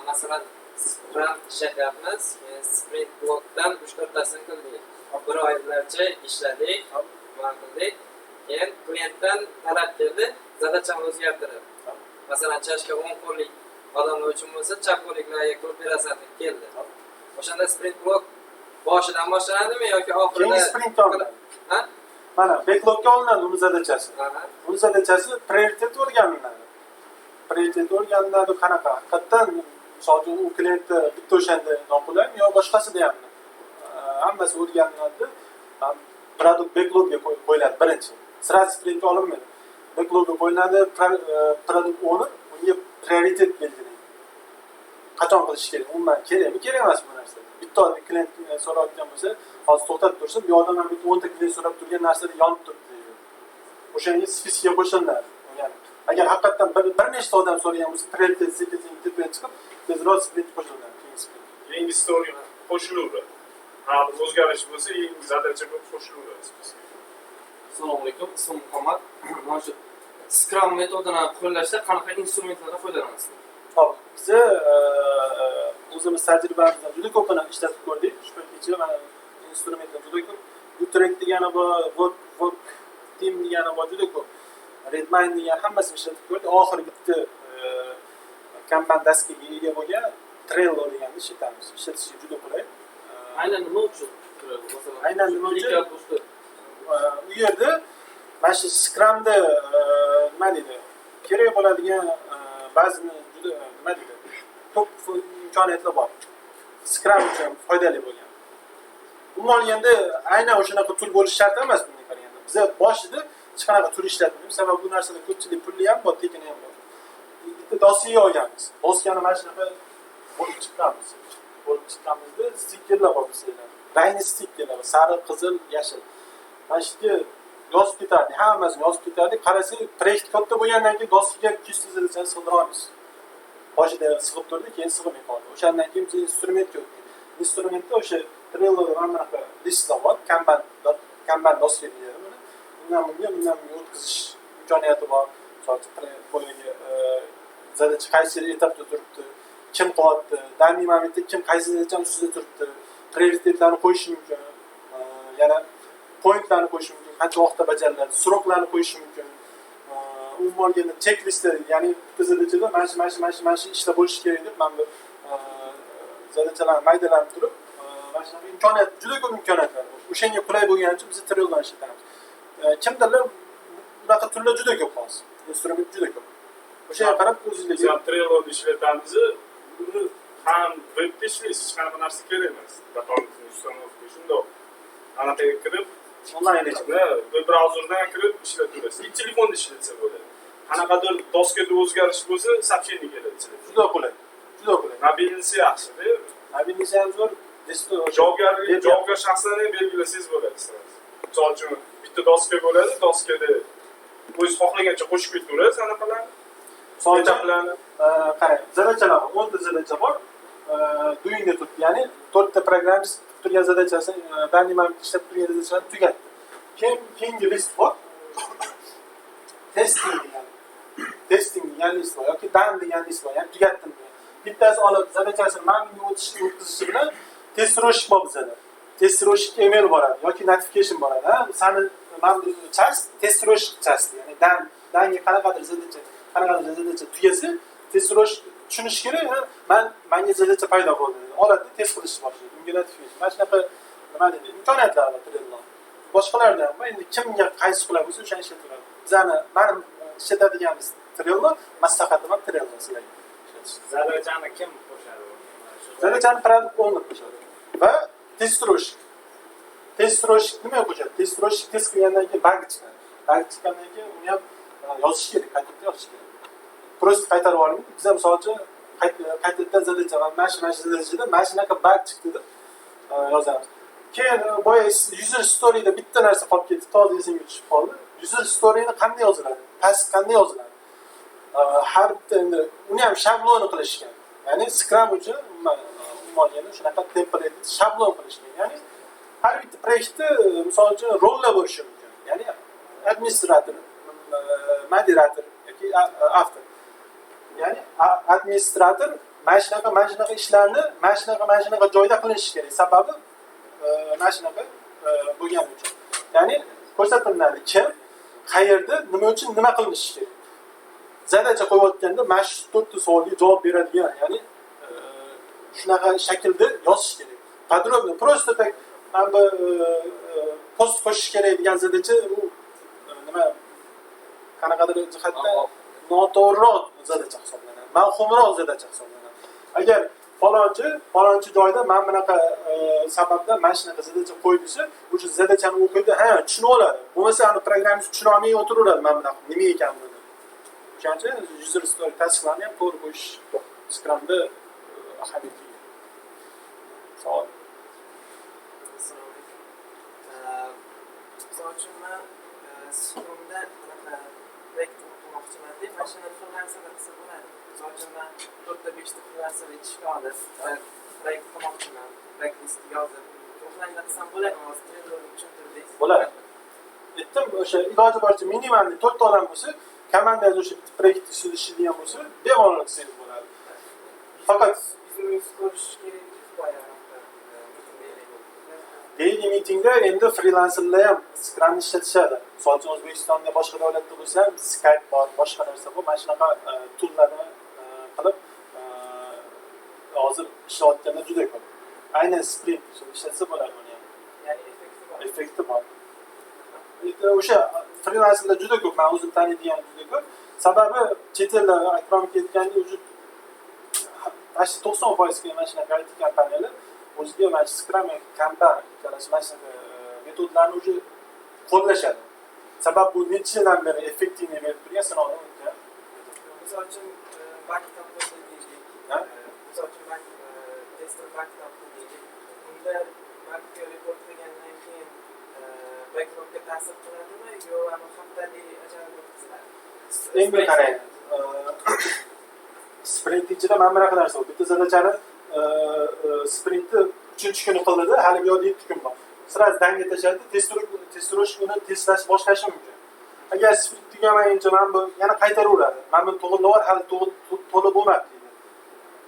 Masalan, Scrum ishlayapmiz, sprint blokdan 3-4 tasini qildik. Bir oylarcha ishladik, qildik. Keyin klientdan talab keldi, zadachani o'zgartirib. Masalan, chashka 10 qo'llik odamlar uchun bo'lsa, chap qo'lliklarga kooperatsiya keldi. O'shanda sprint blok boshidan boshlanadimi yoki oxirida? Keyin sprint olinadi. Ha? Mana backlogga olinadi uni zadachasi. Uni zadachasi prioritet o'rganiladi. Prioritet o'rganiladi qanaqa? Haqiqatan misol uchun u klientni bitta o'shanda noqulaymi yo boshqasida ham hammasi o'rganiladi. Produkt backlogga qo'yiladi birinchi. Sirasi sprint olinmaydi. Backlogga qo'yiladi, produkt owner unga prioritet belgilaydi. Qachon qilish kerak? Umuman kerakmi, kerak emas bu narsa. Bitta klient so'rayotgan bo'lsa, hozir to'xtab tursin, bu odam ham bitta 10 ta klient so'rab turgan narsada yonib turibdi. O'shanga spiskga qo'shiladi. Ya'ni agar haqiqatan bir nechta odam so'ragan bo'lsa, prioritet sekin tepaga chiqib, tezroq sprint qo'shiladi. Yangi story qo'shilaveradi. Ha, o'zgarish bo'lsa, yangi zadacha bo'lib qo'shilaveradi. Assalomu alaykum, ismim Muhammad. Mana shu Scrum metodini qo'llashda qanaqa instrumentlardan foydalanasizlar? Hop, biz o'zimiz tajribamizda juda ko'pini ishlatib ko'rdik. Shu paytgacha mana instrumentlar juda ko'p. Utrecht degani bor, Work Team degani bor, juda ko'p. Redmine degan hammasini ishlatib ko'rdik. Oxiri bitta Kanban daskaga ega bo'lgan Trello deganni ishlatamiz. Ishlatishga juda qulay. Aynan nima uchun? Masalan, aynan nima uchun? U yerda mana shu Scrumda nima deydi? Kerak bo'ladigan ba'zi juda nima deydi? Ko'p imkoniyatlar bor. Scrum uchun foydali bo'lgan. Umuman olganda aynan o'shanaqa tul bo'lish shart emas bunga qaraganda. Biz boshida hech qanaqa tul ishlatmaymiz. Sababi bu narsada ko'pchilik pulli ham bor, tekini ham bor. Bitta dosiya olganmiz. Doskani mana shunaqa bo'lib chiqqanmiz. Bo'lib chiqqanmizda stikerlar bor bizda. Rangli stikerlar, sariq, qizil, yashil. Mana shuga yozib ketardi, hammasini yozib ketardi. Qarasang, proyekt katta bo'lgandan keyin doskaga 200 zilchani sig'diramiz. Boshida sig'ib turdi, keyin sig'may qoldi. O'shandan keyin biz instrumentga o'tdik. Instrumentda o'sha Trello'da mana bunaqa listlar bor, Kanban doska deyiladi buni. Bundan bunga o'tkazish imkoniyati bor. Boyagi zadacha qaysi etapda turibdi, kim qilyapti, danli momentda kim qaysi zadachani ustida turibdi, prioritetlarni qo'yish mumkin. Yana pointlarni qo'yish mumkin, qancha vaqtda bajariladi, sroklarni qo'yish mumkin. Umuman olganda checklistlar, ya'ni bitta zadachada mana shu ishlar bo'lishi kerak deb men bu zadachalarni maydalanib turib, mana shunaqa imkoniyat, juda ko'p imkoniyatlar bor. O'shanga qulay bo'lgani uchun biz Trello'dan ishlatamiz. Kimdirlar bunaqa turlar juda ko'p hozir. Instrument juda ko'p. O'shaga qarab o'zingiz Biz ham Trello'ni ishlatamiz. Buni ham webda ishlaysiz, hech qanaqa narsa kerak emas. Datoningizning uстановка shundoq. Anaqaga kirib, onlayn web brauzerdan kirib ishlataverasiz. Telefonda ishlatsa bo'ladi. Qanaqadir doskada o'zgarish bo'lsa, сообщение keladi sizga. juda qulay. Juda qulay. Mobilnisi yaxshi-da. Mobilnisi ham zo'r. Javobgar shaxslarni belgilasangiz bo'ladi. Misol uchun bitta doska bo'ladi, doskada o'zingiz xohlagancha qo'shib ketaverasiz anaqalarni. Misol uchun Etaplarni. qarang, zadachalar bor, 10 ta zadacha bor. Doingda turibdi, ya'ni 4 ta programmist turgan zadachasi, danli moment ishlab turgan zadachani tugatdi. Keyingi list bor. Testing degan list bor yoki done degan list bor, ya'ni tugatdim degan. Bittasi olib zadachasini ma'lumga o'tkazishi bilan test-roshik bor bizada. Test-roshik email boradi yoki notification boradi. Sani mana chas test-roshik chasti, ya'ni danga qanaqadir zadacha tugasa, test-roshik tushunish kerak, menga zadacha paydo bo'ldi. Oladi, test qilishni boshlaydi. Unga notification. Mana shunaqa nima deydi, imkoniyatlar bor Trello. Boshqalarda ham bor. Endi kimga qaysi qulay bo'lsa, o'shani ishlataveradi. Bizani men ishlatadiganimiz Trello, maslahatim ham Trello sizlarga. Zadachani kim qo'shadi? Zadachani produkt owner qo'shadi. Va test-roshik. Test-roshik nima qo'shadi? Test-roshik test qilgandan keyin bug chiqadi. Bug chiqqandan keyin uni ham yozish kerak, qaytadan yozish kerak. Prosta qaytarib olmaydi. Biz ham misol uchun qaytadan zadacha va mana shu zadachada mana shunaqa bug chiqdi deb yozamiz. Keyin boya user storyda bitta narsa qolib ketdi, to'g'ri esimga tushib qoldi. User storyni qanday yoziladi? Past qanday yoziladi? Har bitta endi uni ham shabloni qilishgan. Ya'ni Scrum uchun umuman shunaqa template shablon qilishgan. Ya'ni har bitta proyektda misol uchun rollar bo'lishi mumkin. Ya'ni administrator, moderator yoki avtor. Ya'ni administrator mana shunaqa ishlarni mana shunaqa joyda qilish kerak. Sababi mana shunaqa bo'lgani uchun. Ya'ni ko'rsatiladi kim, qayerda, nima uchun nima qilinishi kerak. Zadacha qo'yayotganda mana shu 4 ta savolga javob beradigan, ya'ni shunaqa shaklda yozish kerak. Подробно, просто так post qo'shish kerak degan zadacha u nima qanaqadir jihatda noto'g'riroq zadacha hisoblanadi. Mavhumroq zadacha hisoblanadi. Agar falonchi joyda men bunaqa sababdan mana shunaqa zadacha qo'ydisi, o'sha zadachani o'qiydi, tushunib oladi. Bo'lmasa ani programmist tushuna olmay o'tiraveradi men bunaqa nima ekanini. O'shaning uchun user story tasdiqlarni ham to'g'ri qo'yish Scrumda ahamiyatli. Savol. Misol uchun men Scrumda anaqa proyekt qurmoqchiman deb mashina freelancerlar qilsa bo'ladi. Misol uchun men 4 ta 5 ta freelancer ishga olib, proyekt qurmoqchiman. Proyekt list yozib, offline qilsam bo'ladimi? Hozir Trello'ni tushuntirdingiz. Bo'ladi. Aytdim, o'sha iloji boricha minimal 4 ta odam bo'lsa, komanda o'sha bitta proyekt ishlaydigan bo'lsa, bemalol qilsangiz bo'ladi. Faqat biznes ko'rish kerak boya. daily meetingda endi freelancerlar ham Scrumni ishlatishadi. Misol uchun O'zbekistonda boshqa davlatda bo'lsa ham Skype bor, boshqa narsa bor. Mana shunaqa toollarni qilib hozir ishlayotganda juda ko'p. Aynan sprint ishlatsa bo'ladi uni ham. Ya'ni effekti bor. O'sha freelancerlar juda ko'p, men o'zim taniydigan juda ko'p. Sababi chet elda aytmoqchi ketganda mana shu 90% mana shunaqa IT kompaniyalar o'ziga mana shu Scrum Kanban ikkalasi mana shunaqa metodlarni уже qo'llashadi. Sabab bu necha yildan beri effektivni berib turgan sinovdan o'tgan. Misol uchun backtop deylik. Ha? Misol uchun tester backtop deylik. Unda backga report qilgandan keyin backlogga ta'sir qiladimi yo haftalik ajalni o'tkaziladi? Endi qarang, sprint ichida mana bunaqa narsa bor. Bitta zadachani sprintni 3-kuni qildida, hali bu yoqda 7 kun bor. Sirasi danga tashlaydi, testировщик uni testlash boshlashi mumkin. Agar sprint tugamaguncha mana bu yana qaytaraveradi. Mana bu to'g'rilab, hali to'liq bo'lmadi deydi.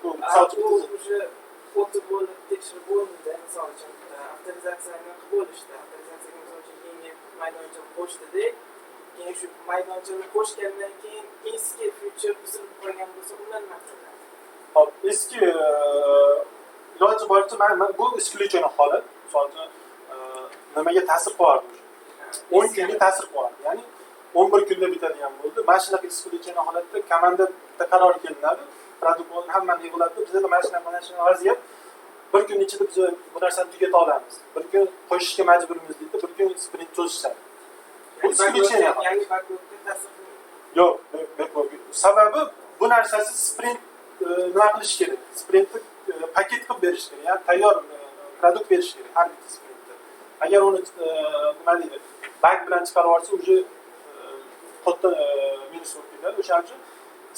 Bu misol uchun уже o'tib bo'lib tekshirib bo'ldi. Misol uchun avtorizatsiyani qilib bo'lishdi. Avtorizatsiyaga misol uchun yangi maydoncha qo'shdida, keyin shu maydonchani qo'shgandan keyin eski feature buzilib qolgan bo'lsa, undan nima qiladi? hop, eski iloji boricha mana bu исключение holat. Misol uchun nimaga ta'sir qo'yadi? 10 kunga ta'sir qo'yadi. Ya'ni 11 kunda bitadigan bo'ldi. Mana shunaqa исключение holatda komanda bitta qaror kelinadi. Protokol hammani yig'iladi. Bizda mana shunaqa vaziyat. Bir kun ichida biz bu narsani tugata olamiz. Bir kun qo'shishga majburmiz deydi. Bir kun sprint cho'zishadi. Bu исключение. Yangi backlogga ta'sir qilmaydi. Yo'q, sababi bu narsasi sprint nima qilish kerak? Sprintni paket qilib berish kerak. Ya'ni tayyor produkt berish kerak har bitta sprintda. Agar uni nima deydi, bug bilan chiqarib yuborsa, уже katta minus bo'lib ketadi. O'shaning uchun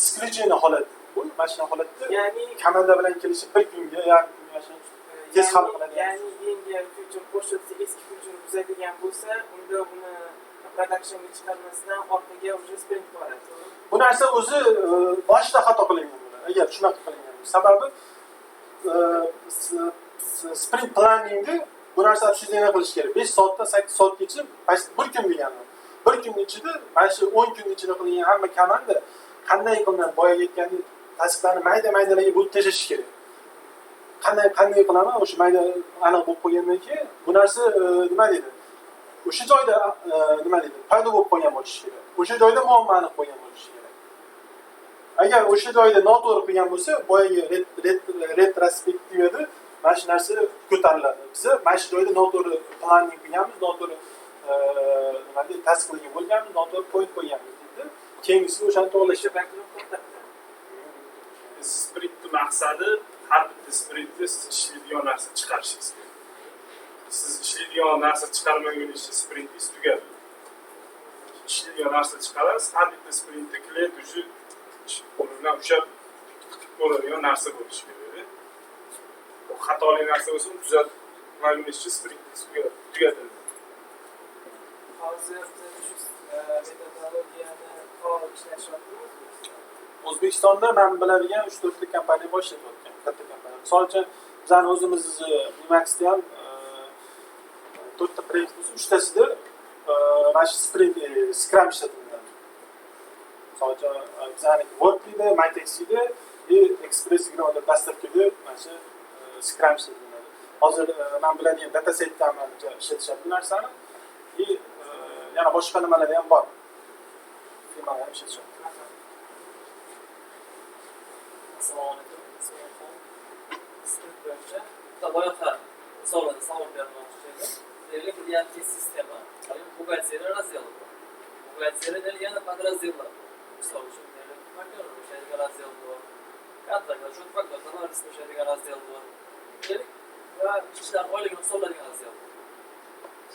исключение holat. Bu mana shu holatda Ya'ni komanda bilan kelishib bir kunga, ya'ni mana shu tez hal qiladi. Ya'ni yangi feature qo'shilsa, eski feature buzadigan bo'lsa, unda uni productionga chiqarmasdan orqaga уже sprint boradi. Bu narsa o'zi boshida xato qilingan bo'ladi. Agar shunaqa qilingan bo'lsa, sababi sprint planningni bu narsani shunday qilish kerak. 5 soatdan 8 soatgacha, bir kun degani. Bir kun ichida, mana shu 10 kun ichida qilingan hamma komanda qanday qilinadi, boya aytgandek, tasqlarni mayda-maydalarga bo'lib tashlash kerak. Qanday qilaman, o'sha mayda aniq bo'lib qo'ygandan keyin bu narsa nima deydi? O'sha joyda nima deydi? Paydo bo'lib qolgan bo'lishi kerak. O'sha joyda muammo aniq bo'lgan bo'lishi kerak. Agar o'sha joyda noto'g'ri qilgan bo'lsa, boyagi retrospektivada mana shu narsa ko'tariladi. Biz mana shu joyda noto'g'ri planning qilganmiz, noto'g'ri nima deydi, tasdiqlagan bo'lganmiz, noto'g'ri qo'yib qo'yganmiz deydi. Keyingisi o'shani to'g'rilash. Sprintni maqsadi har bitta sprintda siz ishlaydigan narsa chiqarishingiz kerak. Siz ishlaydigan narsa chiqarmagunizcha sprintingiz tugadi. Ishlaydigan narsa chiqarasiz, har bitta sprintda klient o'sha o'rnidan ushlab bo'ladigan narsa bo'lishi kerak. Bu xatoli narsa bo'lsa, tuzatmagunizcha sprintingiz tugadi. Hozir biz shu metodologiyani faol ishlashyapmiz. O'zbekistonda men biladigan 3-4 ta kompaniya boshlayotgan, katta kompaniya. Misol uchun, bizning o'zimiz Emax'da ham 4 ta proyekt bo'lsa, 3tasida mana shu sprint Scrum ishlatiladi. Misol uchun, bizning Workday, MyTaxi Express.da dastavkada mana shu Scrum ishlatiladi. Hozir men biladigan datasetda ham ishlatishadi bu narsani. Yana boshqa nimalar ham bor. Firmalar ham ishlatishadi. Assalomu alaykum. Sprint bo'yicha loyiha misolida savol bermoqchi edim. Deylik, ERP sistema, buxgalteriya razdeli bor. Buxgalteriyada yana podrazdellar. Misol uchun, deylik, faktor o'shaydigan razdel bor. Kontraktlar, shu faktor to'g'risida o'shaydigan razdel bor. Deylik, va ishchilar oyligini hisobladigan razdel bor.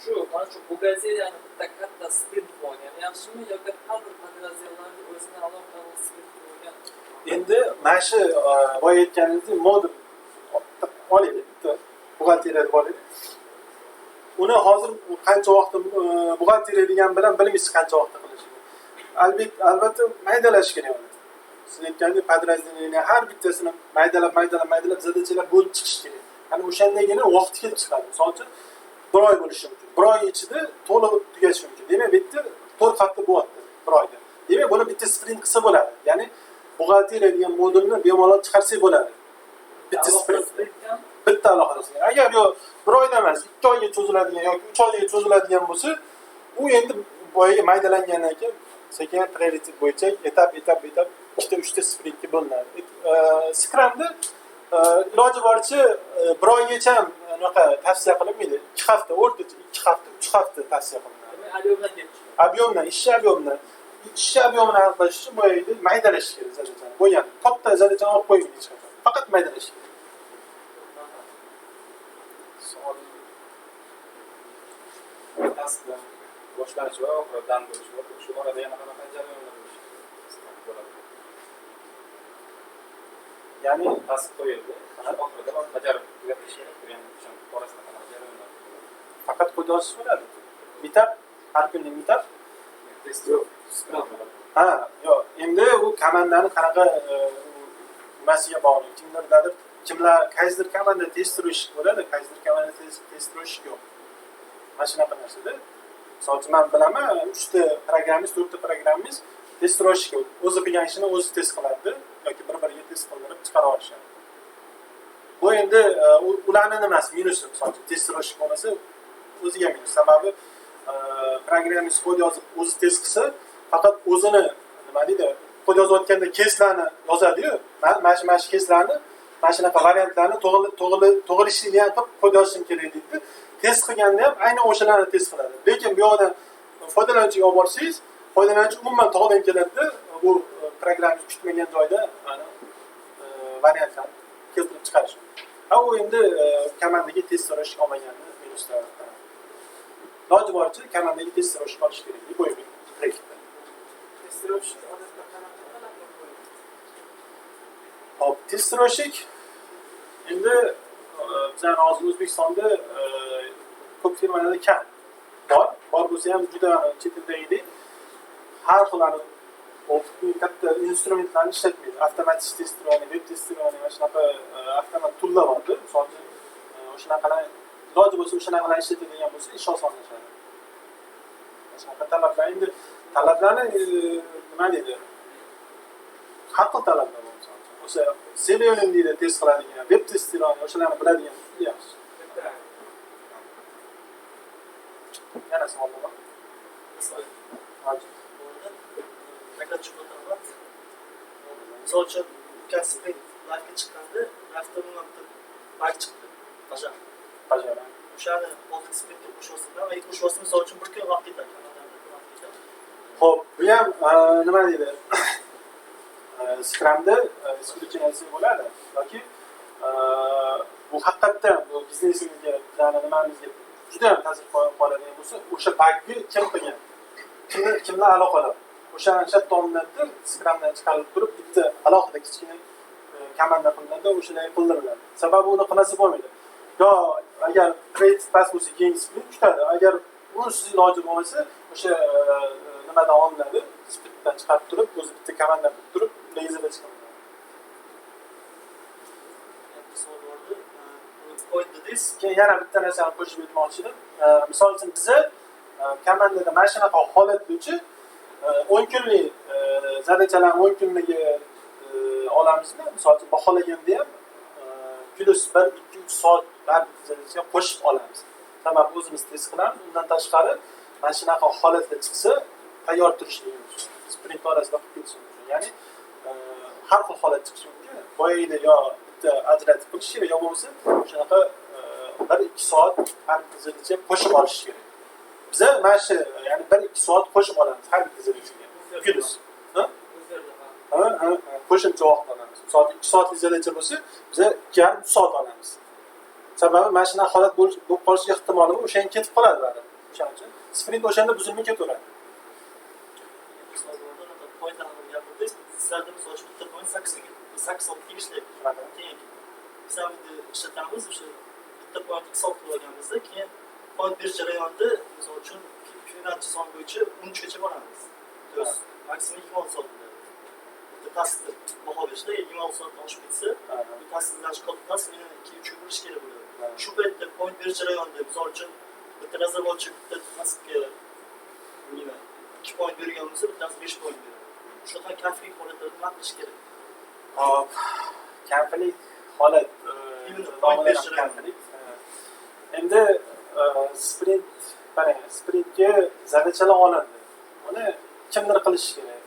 Shu, mana shu buxgalteriyani bitta katta sprint bo'lgan yaxshimi yoki har bir podrazdellarni o'ziga alohida sprint bo'lgan? Endi mana shu boya aytganingizdek modul olaylik, bitta buxgalteriya deb olaylik. Uni hozir qancha vaqt buxgalteriya degan bilan bilmaysiz qancha vaqt qilish. Albatta maydalash kerak. Siz aytgandek podrazdeliyani har bittasini maydalab zadachalar bo'lib chiqish kerak. Ya'ni o'shandagina vaqt kelib chiqadi. Misol uchun 1 oy bo'lishi mumkin. 1 oy ichida to'liq tugashi mumkin. Demak, bitta 4 hafta bo'lyapti 1 oyda. Demak, buni bitta sprint qilsa bo'ladi. Ya'ni buxgalteriya degan modulni bemalol chiqarsak bo'ladi. Bitta sprint. Bitta alohida. Agar yo 1 oyda emas, 2 oyga cho'ziladigan yoki 3 oyga cho'ziladigan bo'lsa, u endi boyaga maydalangandan keyin sekin prioritet bo'yicha etap 2 ta 3 ta sprintga bo'linadi. Scrumda iloji boricha bir oygacha ham unaqa tavsiya qilinmaydi. 2 hafta, o'rtacha 2 hafta, 3 hafta tavsiya qilinadi. Demak, объемdan kelib chiqadi. Объемdan, ish объемdan. Ish объемini aniqlash uchun bu yerda maydalash kerak zalachani. Bo'lgan. Katta zalachani olib qo'ymaydi hech qachon. Faqat maydalash kerak. Aslida boshlanish va oxiridan bo'lish va shu orada yana qanaqa jarayonlar bo'ladi? Ya'ni Tasdiq qo'yildi. Oxirida bajarib tugatish kerak degan tushunib orasida qanaqa jarayonlar bo'ladi? faqat qo'yib yozib bo'ladi. Bitab, har kunlik bitab. Test yo'q. Scrum bo'ladi. Ha, yo'q. Endi u komandani qanaqa nimasiga bog'liq. Kimlar qaysidir komanda test-ro'shik bo'ladi, qaysidir komanda test-ro'shik yo'q. Mana shunaqa narsada. Masalan, men bilaman, 3 ta programmist, 4 ta programmist test-ro'shik o'zi qilgan ishini o'zi test qiladi yoki bir-biriga test qildirib chiqara olishadi. Bu endi ularning nimasi minusi, masalan, test-ro'shik bo'lmasa o'ziga minus. Sababi programmist kod yozib o'zi test qilsa, faqat o'zini nima deydi, kod yozayotganda keslarni yozadi-yu. Mana shu keslarni, mana shunaqa variantlarni to'g'rilishini ham qilib kod yozishim kerak deydi. Test qilganda ham aynan o'shalarni test qiladi. Lekin bu yoqda foydalanuvchiga olib borsangiz, foydalanuvchi umuman to'g'ri keladi. Bu programmist kutmagan joyda variantlarni keltirib chiqarish. Ha, u endi komandaga test so'rash olmaganni minuslar. Iloji boricha komandaga test so'rash olish kerak deb o'ylayman. Proyektda. Testirovщик odatda qanaqa talablar qo'yadi? Hop, test so'rashik endi bizlar hozir O'zbekistonda ko'p firmalarda kam. Bor bo'lsa ham juda chet elda edi. Har xil katta instrumentlarni ishlatmaydi. Avtomatik testirani, web testirani, mana shunaqa avtomat toollar bor. Misol uchun o'shanaqalar iloji bo'lsa o'shanaqalar ishlatadigan bo'lsa ish osonlashadi. Shunaqa talablar endi talablarni nima deydi? Har xil talablar bor. O'sha Selenium deydi test qiladigan, web testirani o'shalarni biladigan yaxshi. Yana savol bormi? Misol uchun Sprint live'ga chiqqanda avtomat bug chiqdi. Bajar. O'shani hozir Sprintga qo'shyapsiz. Agar qo'shyapsiz, misol uchun bir kun vaqt ketadi. Xo'p, bu ham nima deydi? Scrumda исключение bo'ladi yoki bu haqiqatdan bu biznesimizga, bizning nimamizga juda ham ta'sir qoladigan bo'lsa, o'sha bugni kim qilgan? Kimlar aloqador? O'shani shutdownlarda Scrumdan chiqarib turib, bitta alohida kichkina komanda qilganda o'shalar qildiriladi. Sababi uni qilmasa bo'lmaydi. Yo agar trade pass bo'lsa, keyin sprint tutadi. Agar unsiz iloji bo'lmasa, o'sha nimadan olinadi? Sprintdan chiqarib turib, o'zi bitta komanda qilib turib, laserda chiqadi. Keyin yana bitta narsani qo'shib o'tmoqchi edim. Misol uchun bizda komandada mana shunaqa holat bo'yicha 10 kunlik zadachalarni 10 kunligi olamizmi? Misol uchun baholaganda ham plus 1-2-3 soat zadachaga qo'shib olamiz. Sababi o'zimiz test qilamiz. Undan tashqari mana shunaqa holatlar chiqsa, tayyor turishligimiz, sprint orasida qilib ketish mumkin. Ya'ni har xil holat chiqishi mumkin. Boyagida yo bitta ajratib qo'yish kerak, yo bo'lmasa shunaqa 1-2 soat har bir zadachaga qo'shib olish kerak. Biza mana shu, ya'ni 1-2 soat qo'shib olamiz har bir zadachaga. Plus. Qo'shimcha vaqt olamiz. Soat 2 soatlik zadacha bo'lsa, biza 2,5 soat olamiz. Sababi mana shunaqa holat bo'lib qolish ehtimoli bor, o'shanga ketib qoladi baribir. O'shaning uchun sprint o'shanda buzilmay ketaveradi. Sizlarda misol uchun bitta point 8 soat tegishli. Keyin biz ham ishlatamiz, o'sha bitta point 2 soat qilganimizda, keyin point berish jarayonida misol uchun keyingi son bo'yicha 13 gacha boramiz. Maksimum 26 soat. Bitta taskni baho berishda 26 soat oshib ketsa, bu tasklarni taskni 2-3 kun bo'lish kerak bo'ladi. Shu paytda point berish jarayonida misol uchun bitta razraботchi bitta taskga 2 point bergan bo'lsa, bittasi 5 point beradi. Shunaqa konflikt holatlarni nima qilish kerak? Hop, konflikt holat endi sprintga zadachalar olindi. Uni kimdir qilishi kerak.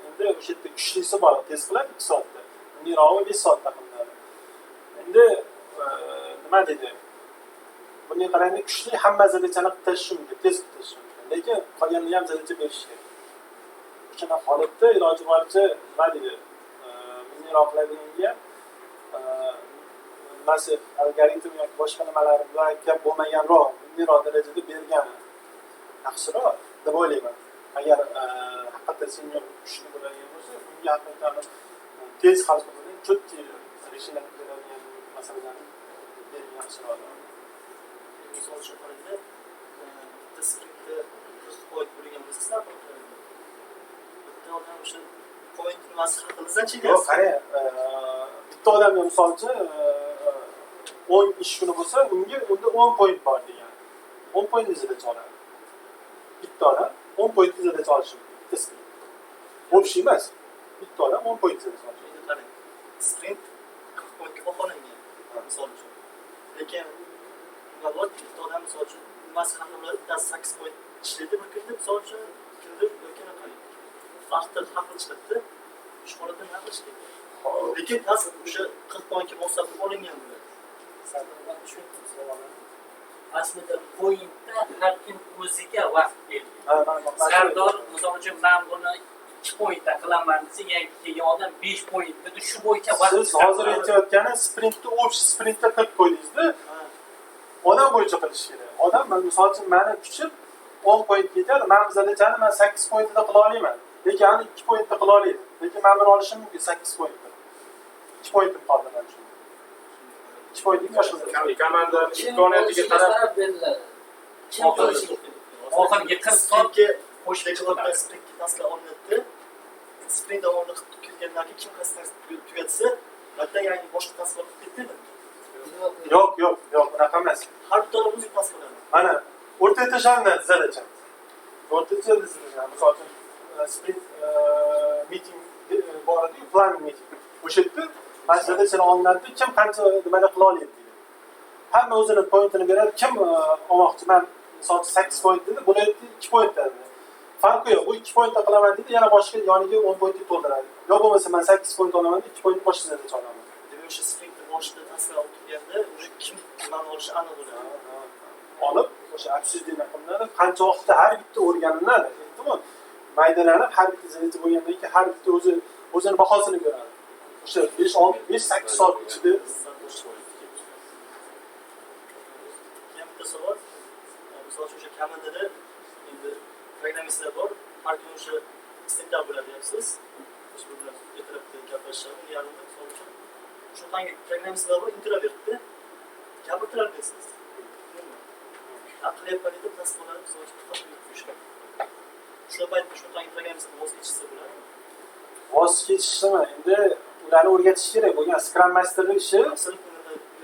Endi o'sha yerda kuchlisi bor, test qiladi 2 soatda. Uniyroqi 5 soatda qilinadi. endi nima deydi? Bunga qaraylik, kuchli hamma zadachani qilib mumkin, tez qilib tashish mumkin. Lekin qolganini ham zadacha berish kerak. Shunaqa holatda iloji boricha nima deydi? Minimroqlarga nimasi algoritm yoki boshqa nimalar murakkab bo'lmaganroq, minimroq darajada bergani yaxshiroq deb o'ylayman. Agar haqiqatdan senior kuchli bo'ladigan bo'lsa, unga haqiqatan tez hal qiladigan, cho'tki решение qiladigan masalalarni bergan yaxshiroq. Misol uchun qarangda, bitta sprintda 40 point bo'lgan bo'lsa, start bitta odam o'sha point nimasi haqida chegasi. Yo'q, qarang, bitta odamga misol uchun 10 ish kuni bo'lsa, unda 10 point bor degan. 10 point zadacha oladi. Bitta odam 10 point zadacha olishi mumkin. Bitta sprint. Общий emas. Bitta odam 10 point zadacha olishi mumkin. Qarang, sprint 40 pointga baholangan. Misol uchun. Lekin navbat bitta odam misol uchun nimasi haqida bittasi 8 point ishlaydi bir kunda, misol uchun kimdir yoki qanday vaqtda haqli chiqadi. Shu holatda nima qilish kerak? Lekin o'sha 40 pointga moslab olingan bo'ladi. Sababdan tushundim savolni. Aslida pointda har kim o'ziga vaqt belgilaydi. Sardor misol uchun men buni 2 pointda qilaman desa, yangi kelgan odam 5 pointda shu bo'yicha vaqt. Siz hozir aytayotgani sprintni общий sprintda qilib qo'ydingiz-da. Odam bo'yicha qilish kerak. Odam misol uchun meni kuchim 10 point ketadi, men zadachani 8 pointda qila olaman. Lekin ani 2 pointda qila oladi. Lekin men buni olishim mumkin 8 pointda. 2 pointim qoldi mana shu. 2 pointning boshqa komandani imkoniyatiga qarab beriladi. Oxirgi 40 soatga qo'shiladigan sprint tasla olinadi. Sprint davomida qilib kelgandan keyin kim qasd tugatsa, bitta yangi boshqa tasla olib ketadi. Yo'q, bunaqa emas. Har bitta odam o'zi tasla oladi. Mana o'rta etajanni zadacha. O'rta etajanni zadacha. Misol uchun sprint meeting boradi, planning meeting. O'sha yerda mana zadachani olinadi, kim qancha nimada qila oladi deydi. Hamma o'zini pointini beradi. Kim olmoqchi? Men misol uchun 8 point dedi, bo'laydi 2 point dedi. Farqi yo'q. Bu 2 pointda qilaman dedi, yana boshqa yoniga 10 point to'ldiradi. Yo bo'lmasa men 8 point olaman, 2 point boshqa zadacha olaman. Demak, o'sha sprintni boshida tasla olib turganda, o'sha kim nimani olishi aniq bo'ladi. Olib, o'sha обсуждение qilinadi, qancha vaqtda har bitta o'rganiladi. Aytdimi? Maydalanib har bitta zadacha bo'lgandan keyin har bitta o'zini bahosini ko'radi. O'sha 5-8 soat ichida Bitta savol. Misol uchun o'sha komandada endi programmistlar bor, har kuni o'sha istinta bo'ladi deyapsiz. Shu bilan ertalabda gaplashishadi, yarimda misol uchun shunaqangi programmistlar bor, introvertda gapirtirar deysiz. Aqliyatlar deb tasvirlanib, misol uchun qattiq yurishadi. Shu paytda shunaqangi programmistlar voz kechsa bo'ladi. voz kechishmi? Endi ularni o'rgatish kerak bo'lgan Scrum Masterning ishi.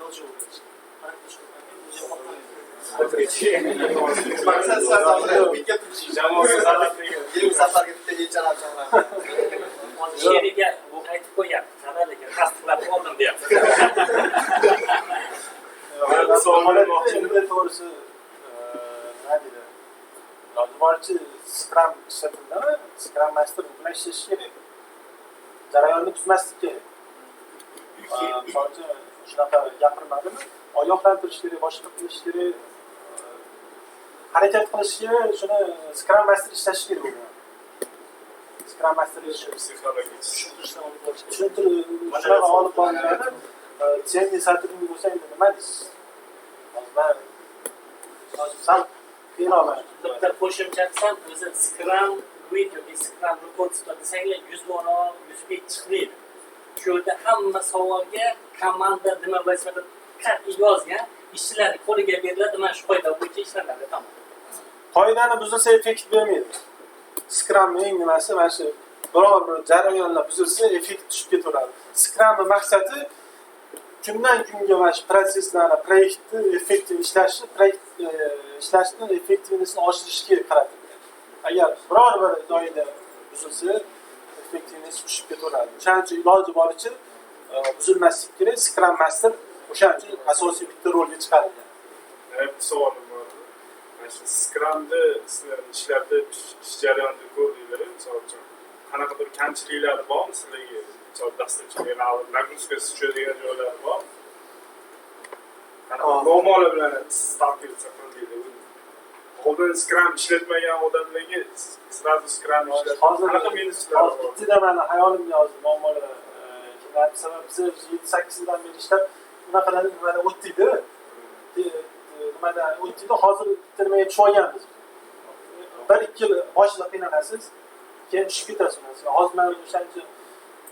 Yozuv bo'lishi. Sheriga bu aytib qo'ygan. Qara lekin tasdiqlab oldim deyapti. To'g'risi nima deydi? Boricha Scrum ishlatiladi, Scrum Master bilan ishlash kerak. Jarayonni buzmaslik kerak. Misol uchun shunaqa gapirmadimi? Ogohlantirish kerak, boshqa qilish kerak. Harakat qilish kerak, shuni Scrum Master ishlash kerak bo'lgan. Scrum Master tushuntirishdan olib boriladi. Sen sotrudnik bo'lsa endi nima deysiz? Sal qiynoqman. Bitta qo'shimcha qilsam, o'zi Scrum Lead yoki Scrum Report desanglar 100 bora 100 chiqmaydi. Shu yerda hamma savolga komanda nima vazifada qat'iy yozgan, ishchilarning qo'liga beriladi, mana shu qoida bo'yicha ishlanadi, tamom. Qoidani buzilsa effekt bermaydi. Scrum eng nimasi mana shu biror bir jarayonlar buzilsa effekt tushib ketaveradi. Scrumning maqsadi kundan kunga mana shu proseslarni, proyektni effektiv ishlashni, proyekt ishlashning effektivligini oshirishga qaratilgan. Agar biror bir joyda buzilsa effektivligini tushib ketaveradi. O'shaning uchun iloji boricha buzilmaslik kerak. Scrum Master o'shaning uchun asosiy bitta rolga chiqarilgan. Bitta savolim bor. Mana shu Scrumda sizlarning ishlarda ish jarayonida ko'rdinglar, misol uchun qanaqa bir kamchiliklari bormi sizlarga? Misol dasturchilarga nagruska tushadigan joylari bor. muammolar bilan siz talqinsa qilmaydi. Oldin Scrum ishlatmagan odamlarga sразу Scrum ishlatib, Hozir qanaqa minuslar bor? bittida mani hayolimga yozdim muammolar. Keladi sabab biz 7-8 yildan beri ishlab bunaqalarni nimada o'tdikda. Nimada o'tdikda hozir bitta nimaga tushib olganmiz. 1-2 yil boshida qiynalasiz, keyin tushib ketasiz. Hozir men o'shancha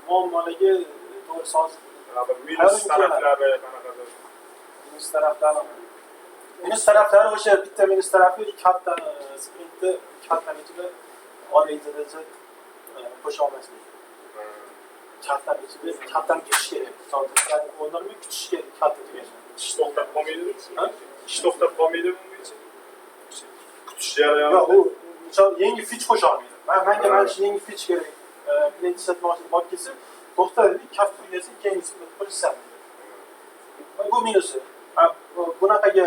muammolarga to'g'ri hozir Minus taraflari qanaqadir? minus taraflari. Minus taraflari o'sha bitta minus tarafi katta sprintni katta ichida olayda qo'sha olmaslik. Katta ichida katta kutish kerak. Soatdan o'rnini kutish kerak katta degan. Ish to'xtab qolmaydimi? Ish to'xtab qolmaydimi bungacha? Kutish jarayoni. Yo'q, u misol yangi fich qo'sha olmaydi. Menga mana shu yangi fich kerak. Klient ishlatmoqchi bo'lib kelsa, to'xtaydi, kaft turgasa keyin sprint qilishsan. Bu minusi. Bunaqaga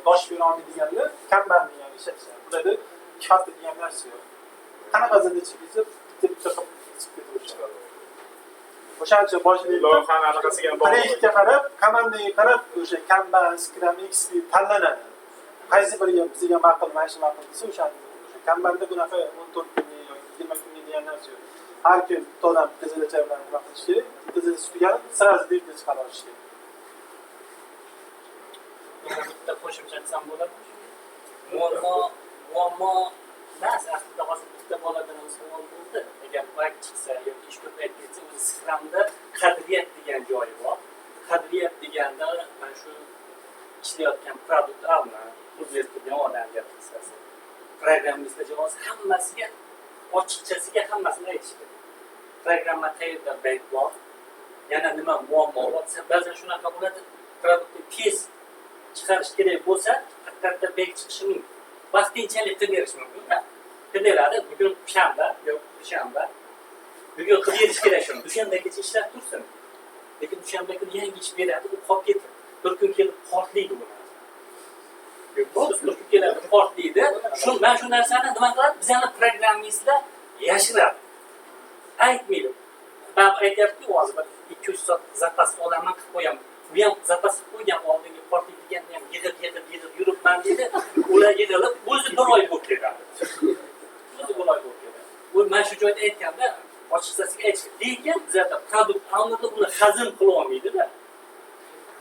dosh bera olmaydiganlar kambarni ya'ni ishlatishadi. Bularda kaft degan narsa yo'q. Qanaqadir chiqsa bitta qilib ketadi. O'shancha boshida Loyihani anaqasiga ham proyektga qarab, komandaga qarab o'sha Kanban, Scrum, XP tanlanadi. Qaysi biriga bizga ma'qul, mana shu ma'qul desa o'sha Kanbanda bunaqa 14 kunlik yoki 20 kunlik degan narsa yo'q. Har kun bitta odam tezalacha bilan nima qilish kerak? Tezalacha tugagan, sразу deb chiqarish kerak. bitta qo'shimcha qilsam bo'ladi. Muammo emas, aslida hozir bitta boladan ham savol bo'ldi. Agar bug chiqsa yoki ish ko'payib ketsa, o'zi Scrumda qadriyat degan joyi bor. Qadriyat deganda mana shu ishlayotgan produkt owner, o'zbek turgan odam gap qilsa, programmistlar jamoasi hammasiga ochiqchasiga hammasini aytish kerak. Programma qayerda bug bor, yana nima muammo bor. Ba'zan shunaqa bo'ladi, produktni tez chiqarish kerak bo'lsa, haqiqatda bug chiqishi mumkin. Vaqtinchalik qilib berish mumkin-da. Qiladi, bugun shanba, yo'q dushanba. Bugun qilib berish kerak shuni. Dushanbagacha ishlab tursin. Lekin dushanba kuni yangi ish beradi, u qolib ketadi. Bir kun kelib portlaydi bu narsa. Bo'ldi, bir kun keladi, portlaydi. Men shu narsani nima qiladi? Bizani programmistlar yashiradi. Aytmaydi. Men aytyapti-ku, hozir 200 soat zapas olaman qilib qo'yaman. Bu ham zapas qilib qo'ygan oldingi portlaydiganni ham yig'ib yuribman deydi. Ular yig'ilib o'zi bir oy bo'lib ketadi. O'zi bir oy bo'lib ketadi. Bu men shu joyda aytganda ochiqchasiga aytishdi. Lekin bizda produkt ownerlar uni hazm qila olmaydi-da.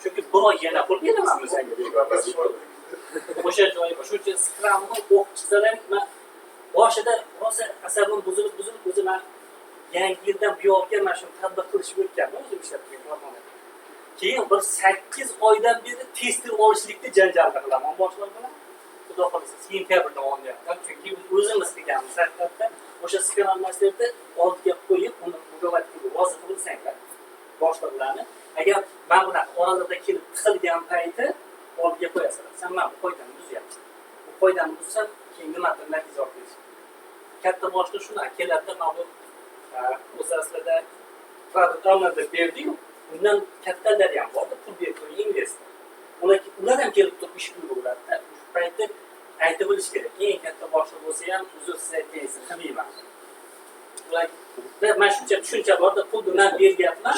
Chunki bir oy yana pul beraman bizga. O'sha joyi shuncha Scrumni o'qib chiqsalar, men boshida rosa asabim buzilib o'zi men yangi yildan buyog'iga mana shu tadbiq qilishib o'tganman, o'zim ishlab turgan. Keyin bir 8 oydan beri tester olishlikni janjalda qilaman boshlar bilan. Xudo xolisa sentabrda olyapman, chunki o'zimiz qilganmiz haqiqatda. O'sha Scrum Master'da oldiga qo'yib, uni bugovatga rozi qilsanglar boshliqlarni, agar men bunaqa oralarda kelib tiqilgan payti oldiga qo'yasizlar. Sen men bu qoidani buzyapsan. Bu qoidani buzsam, keyin nimadir natija olib katta boshliq shuna keladi, men bu o'z aslida produkt owner deb berdi-yu, bundan kattalar ham borda, pul berib investor. Ular ham kelib turib ish qilib shu paytda aytib bilish kerak. Eng katta boshliq bo'lsa ham uzr siz aytgansiz qilmayman. Ular men shuncha tushuncha borda, pulni men berganman.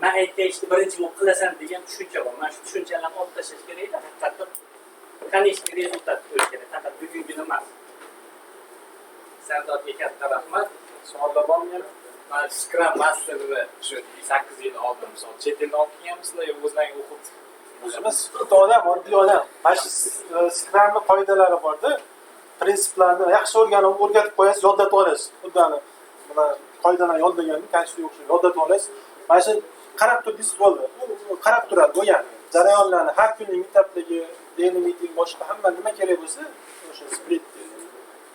Men aytgan ishni birinchi bo'lib qilasan degan tushuncha bor. Men shu tushunchalarni olib tashlash kerak-da, haqiqatda qanday rezultat ko'rish kerak, faqat bugungi emas. Sardorga katta rahmat. Savollar bormi yana? Men Scrum Master'ni shu 8 yil oldin misol chet eldan olib kelganmisizlar yo o'zlaring o'qib? O'zimiz odam, oddiy odam. Mana shu Scrumni qoidalari borda, prinsiplarni yaxshi o'rgatib qo'yasiz, yodlatib olasiz. Xuddani mana qoidalarni yodlaganni, konstitutsiyaga o'xshab yodlatib olasiz. Mana shu qarab turdingiz bo'ldi. U qarab turadi, bo'lgan. Jarayonlarni har kunlik meetupdagi daily meeting boshqa hamma nima kerak bo'lsa, o'sha sprint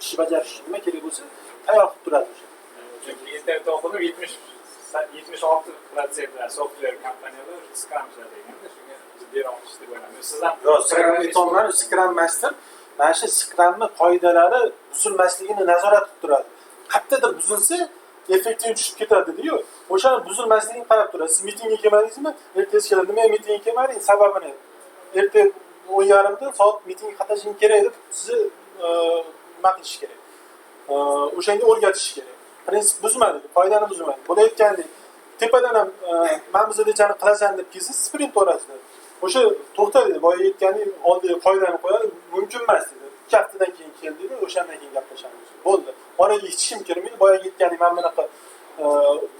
ish bajarish nima kerak bo'lsa, tayyor qilib turadi o'sha. Chunki internetda o'qidim 76% software kompaniyalar Scrum ishlatayotganda shunga jiddiyroq ish deb o'yladim. Siz ham Scrum Master mana shu Scrumni qoidalari buzilmasligini nazorat qilib turadi. Qayerdadir buzilsa, effektiv tushib ketadi dedi-yu. O'shani buzilmasligini qarab turadi. Siz mitingga kelmadingizmi? Ertasi keladi. Nima mitingga kelmadingiz? Sababini. Erta 10:30da soat mitingga qatnashing kerak deb sizni nima qilish kerak. O'shanga o'rgatish kerak. Prinsip buzmadi, qoidani buzmadi. Bo'layotgandek tepadan ham men bizga rejani qilasan deb kelsiz, sprint o'rasida. O'sha to'xta dedi, boya aytganing oldiga qoidani qo'yadi, mumkin emas dedi. 2 haftadan keyin keldi dedi, o'shandan keyin gaplashamiz. Bo'ldi. Oraga hech kim kirmaydi, boya aytganing mana bunaqa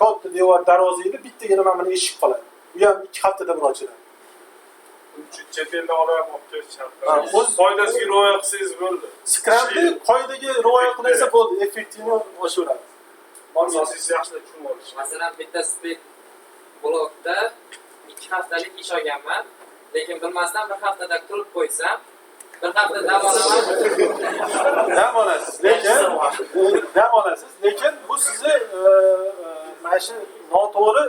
katta devor darvoza edi, bittagina mana buni eshik qoladi. Bu ham 2 haftada bir ochiladi. Chet elda olib kelishadi. Foydasiga rioya qilsangiz bo'ldi. Scrumni qoidaga rioya qilinsa bo'ldi, effektivni oshaveradi. Asosiysi yaxshilab tushunib olish. Masalan, bitta split blokda 2 haftalik ish olganman, lekin bilmasdan bir haftada qilib qo'ysam, bir hafta dam olaman. Dam olasiz, lekin bu sizni mana shu noto'g'ri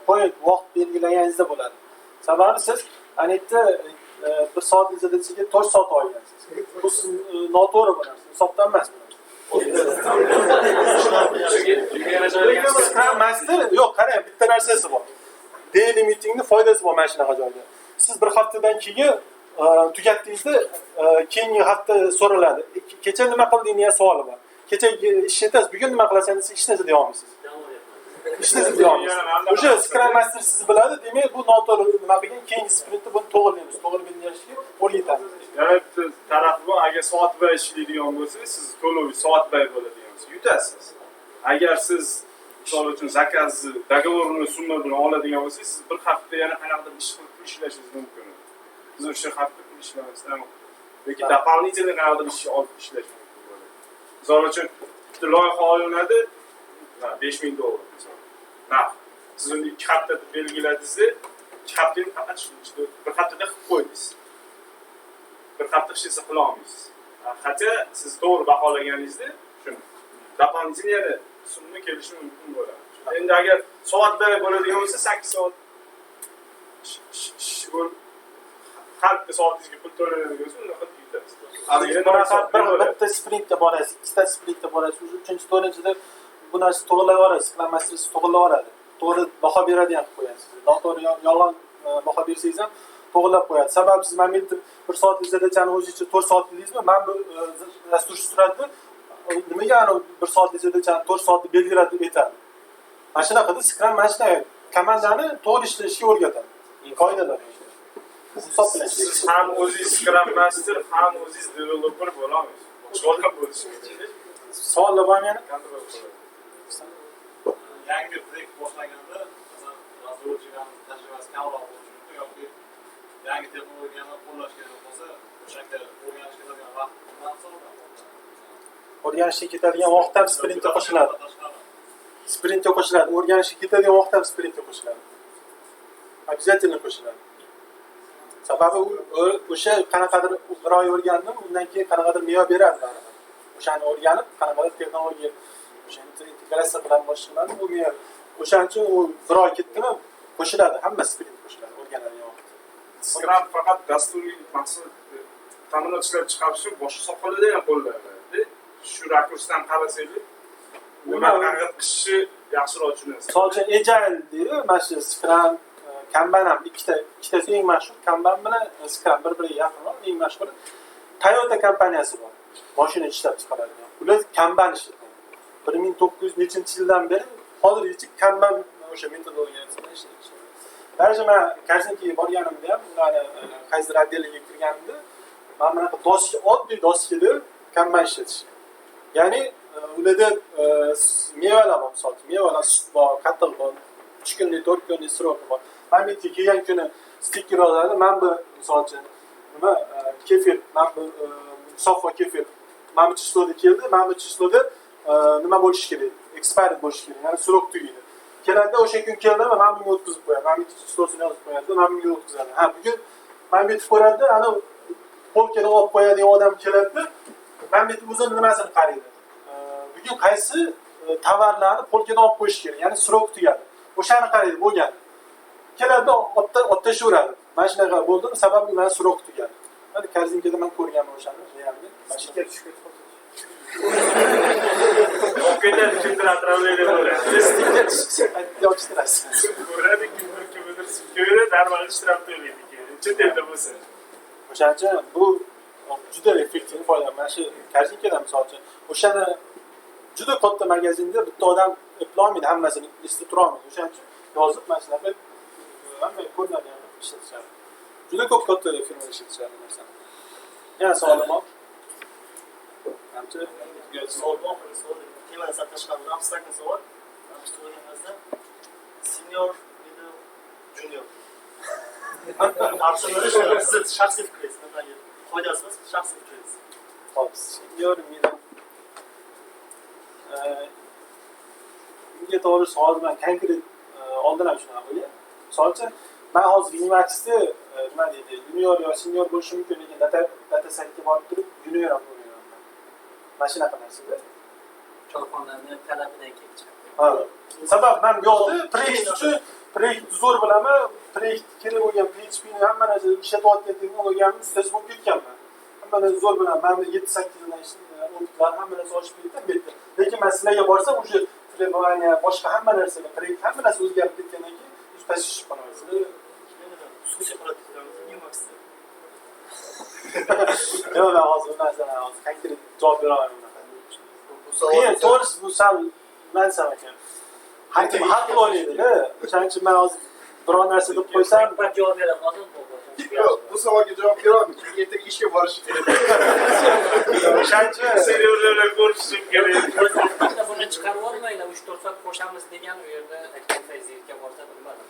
point vaqt belgilaganingizda bo'ladi. Sababi siz anetda 1 soat izlatilishiga 4 soat olgansiz. Bu siz noto'g'ri bo'ladi. Hisobdan emas bu. Scrum Master yo'q, qarang, bitta narsasi bor. Daily meetingning foydasi bor mana shunaqa joyda. Siz bir haftadan keyin tugatdingizda keyingi hafta so'raladi. Kecha nima qilding degan savol bor. Kecha ish etasiz, bugun nima qilasan desa ishlashda davom etasiz. Ishlashda davom etasiz. O'sha Scrum Master sizni biladi, demak bu noto'g'ri nima qilgan, keyingi sprintda buni to'g'rilaymiz, to'g'ri belgilashga o'rgatamiz. Yana bitta tarafi bor, agar soat bilan ishlaydigan bo'lsangiz, siz to'lovi soat bilan bo'ladigan yutasiz. Agar siz misol uchun zakazni, dogovorni summa bilan oladigan bo'lsangiz, siz bir hafta yana qanaqadir ish qilib ishlashingiz mumkin. Biz o'sha hafta pul ishlamasidan yoki дополнительно qanaqadir ish olib ishlash mumkin bo'ladi. Misol uchun bitta loyiha olinadi, $5000 misol. Siz uni 2 haftada belgiladingizda, 2 haftada faqat ishlaysiz. Bir haftada qilib qo'ydingiz. Bir hafta ishlasa qila olmaysiz. Hatto siz to'g'ri baholaganingizda shuni doполнительно summa kelishi mumkin bo'ladi. Endi agar soat bilan bo'ladigan bo'lsa 8 soat ish bo'lib har bir soatingizga pul to'lanadigan bo'lsa unaqa yutasiz. Bitta sprintga borasiz, ikkita sprintga borasiz, 3-chi, 4-chida bu narsa to'g'rilayverasiz, Scrum Master to'g'rilayveradi. To'g'ri baho beradigan qilib qo'yasiz. Noto'g'ri yolg'on baho bersangiz ham to'g'rilab qo'yadi. Sababi siz mana bitta 1 soat izladachani o'zingizcha 4 soat izlaysizmi? Men bu dasturchi turadi. Nimaga ana 1 soat izladachani 4 soatni belgilab deb aytadi. Mana shunaqada Scrum mana shunaqa komandani to'g'ri ishlashga o'rgatadi. Qoidalar. Siz ham o'zingiz Scrum Master, ham o'zingiz developer bo'la olmaysiz. Boshqa bo'lishingiz kerak. Savollar bormi yana? Yangi proyekt boshlaganda, masalan, razborchidan tajribasi kamroq bo'lishi mumkin yoki yangi texnologiyani qo'llash kerak bo'lsa, o'shanga o'rganish ketadigan vaqt O'rganishga ketadigan vaqt ham sprintga qo'shiladi. Sprintga qo'shiladi. O'rganishga ketadigan vaqt ham sprintga qo'shiladi. Обязательно qo'shiladi. Sababi o'sha qanaqadir bir oy o'rgandim, undan keyin qanaqadir me'yor beradi baribir. O'shani o'rganib, qanaqadir texnologiya, o'sha integratsiya bilan boshlanadi, bu me'yor. O'shaning uchun u bir oy ketdimi, qo'shiladi, hamma sprint qo'shiladi o'rganadigan vaqt. Scrum faqat dasturiy maqsad ta'minotchilar chiqarish uchun boshqa sohalarda ham qo'llaniladi. Shu rakursdan qarasangiz, nima qilishni yaxshiroq tushunasiz. Misol uchun Agile deydi, mana shu Scrum, Kanban ham ikkitasi eng mashhur. Kanban bilan Scrum bir-biriga yaqinroq, eng mashhuri Toyota kompaniyasi bor. Mashina ishlab chiqaradigan. Ular Kanban ishlatadi. 1900-yildan beri hozirgacha Kanban o'sha metodologiyasida ishlayapti. Даже men Karzinkiga borganimda ham, ularni qaysidir отделga kirganimda, mana bunaqa doska, oddiy doskada Kanban ishlatishgan. Ya'ni ularda mevalar bor, misol uchun mevalar, sut bor, qatiq bor, 3 kunlik, 4 kunlik sroki bor. Men bitta kelgan kuni stiker yozadi, men bu misol uchun nima kefir, men bu musaffo kefir, men bu chisloda keldi, men bu chisloda nima bo'lishi kerak, expired bo'lishi kerak, ya'ni srok tugaydi. Keladi, o'sha kun keldimi, men bunga o'tkazib qo'yaman, men bitta chislosini yozib qo'yadi, men bunga o'tkazadi. Ha, bugun men bitib ko'radi, ana polkani olib qo'yadigan odam keladi, men bitta o'zini nimasini qaraydi. Bugun qaysi tovarlarni polkaga olib qo'yish kerak, ya'ni srok tugadi. O'shani qaraydi, bo'lgan. Keladi, ottashaveradi. Mana shunaqa bo'ldimi, sababi ular srok tugadi. Mana Karzinkada men ko'rganman o'shani, realni. Mashinaga tushib ketdi. O'qiyda kimdir atrofida bo'ladi. Stiker yoqtirasiz. Ko'radi, kimdir ko'radi, darvoza ishtirok qiladi. Chet elda bo'lsa. O'shaning uchun bu juda effektiv foyda. Mana shu Karzinkada misol uchun o'shani juda katta magazinda bitta odam eplolmaydi, hammasini esda tura olmaydi. O'shaning uchun yozib mana shunaqa hamma ko'radi. ishlatishadi. Juda ko'p katta firma ishlatishadi bu narsani. Yana savolim bor? Namchi? Savol bor, savol. Temani sal tashqarida abstrakt savol. Biz so'raganimizda senior, middle, junior. Tafsirlari siz shaxsiy fikringiz, qanday qoidasi emas, shaxsiy fikringiz. Xo'p, senior, middle. Bunga to'g'ri savol bilan konkret oldin ham shunaqa bo'lgan. Misol uchun, men hozir universitetda nima deydi, junior yo senior bo'lishi mumkin, lekin data science borib turib junior ham bo'laman. Mana shunaqa narsada. Cho'lponlarni talabidan kelib chiqadi. Ha. Sabab men bu yoqda proyekt uchun proyekt zo'r bilaman, proyekt kerak bo'lgan PHP'ni hamma narsa ishlatyapgan texnologiyani ustasi bo'lib ketganman. Hamma narsa zo'r bilaman. Menda 7-8 yildan o'tgan hamma narsa oshib ketgan bu yerda. Lekin men sizlarga borsam o'sha trебование boshqa hamma narsaga proyekt hamma narsa o'zgarib ketgandan keyin yuz tashvish qilmaysiz. Xususiy praktikalarimiz Newmaxda. Yo'q, men hozir narsani hozir konkret javob bera olmayman. Keyin to'g'risi bu sal men desam ekan. Har kim har xil o'ylaydi-da. O'shaning uchun men hozir biror narsa deb qo'ysam, bir javob bera olmadim. Yo'q, bu savolga javob bera olmayman. Chunki ertaga ishga borish kerak. o'shaning uchun Seniorlarni ko'rishim kerak. Buni chiqarib olmaylar, 3-4 soat qo'shamiz degan u yerda aytgan Fayziyevga borsa bilmadim.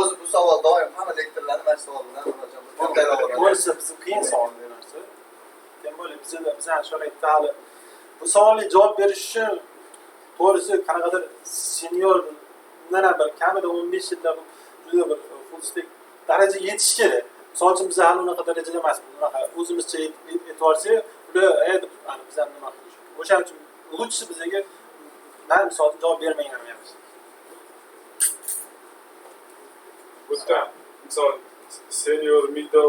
O'zi bu savol doim hamma lektorlarni mana shu savol bilan murojaat to'g'risi bizim qiyin savol bu narsa. Tem bo'lib bizlar shogirdlar hali bu savolga javob berish uchun to'g'risi qanaqadir senior undan ham bir kamida 15 yillar juda bir full stack darajaga yetish kerak. Misol uchun biz hali unaqa darajada emasmiz. Unaqa o'zimizcha yetib olsak, ular biz ham nima qilish. O'shaning uchun lutsi bizga men misol uchun javob bermaganim yaxshi. Bunda misol senior, middle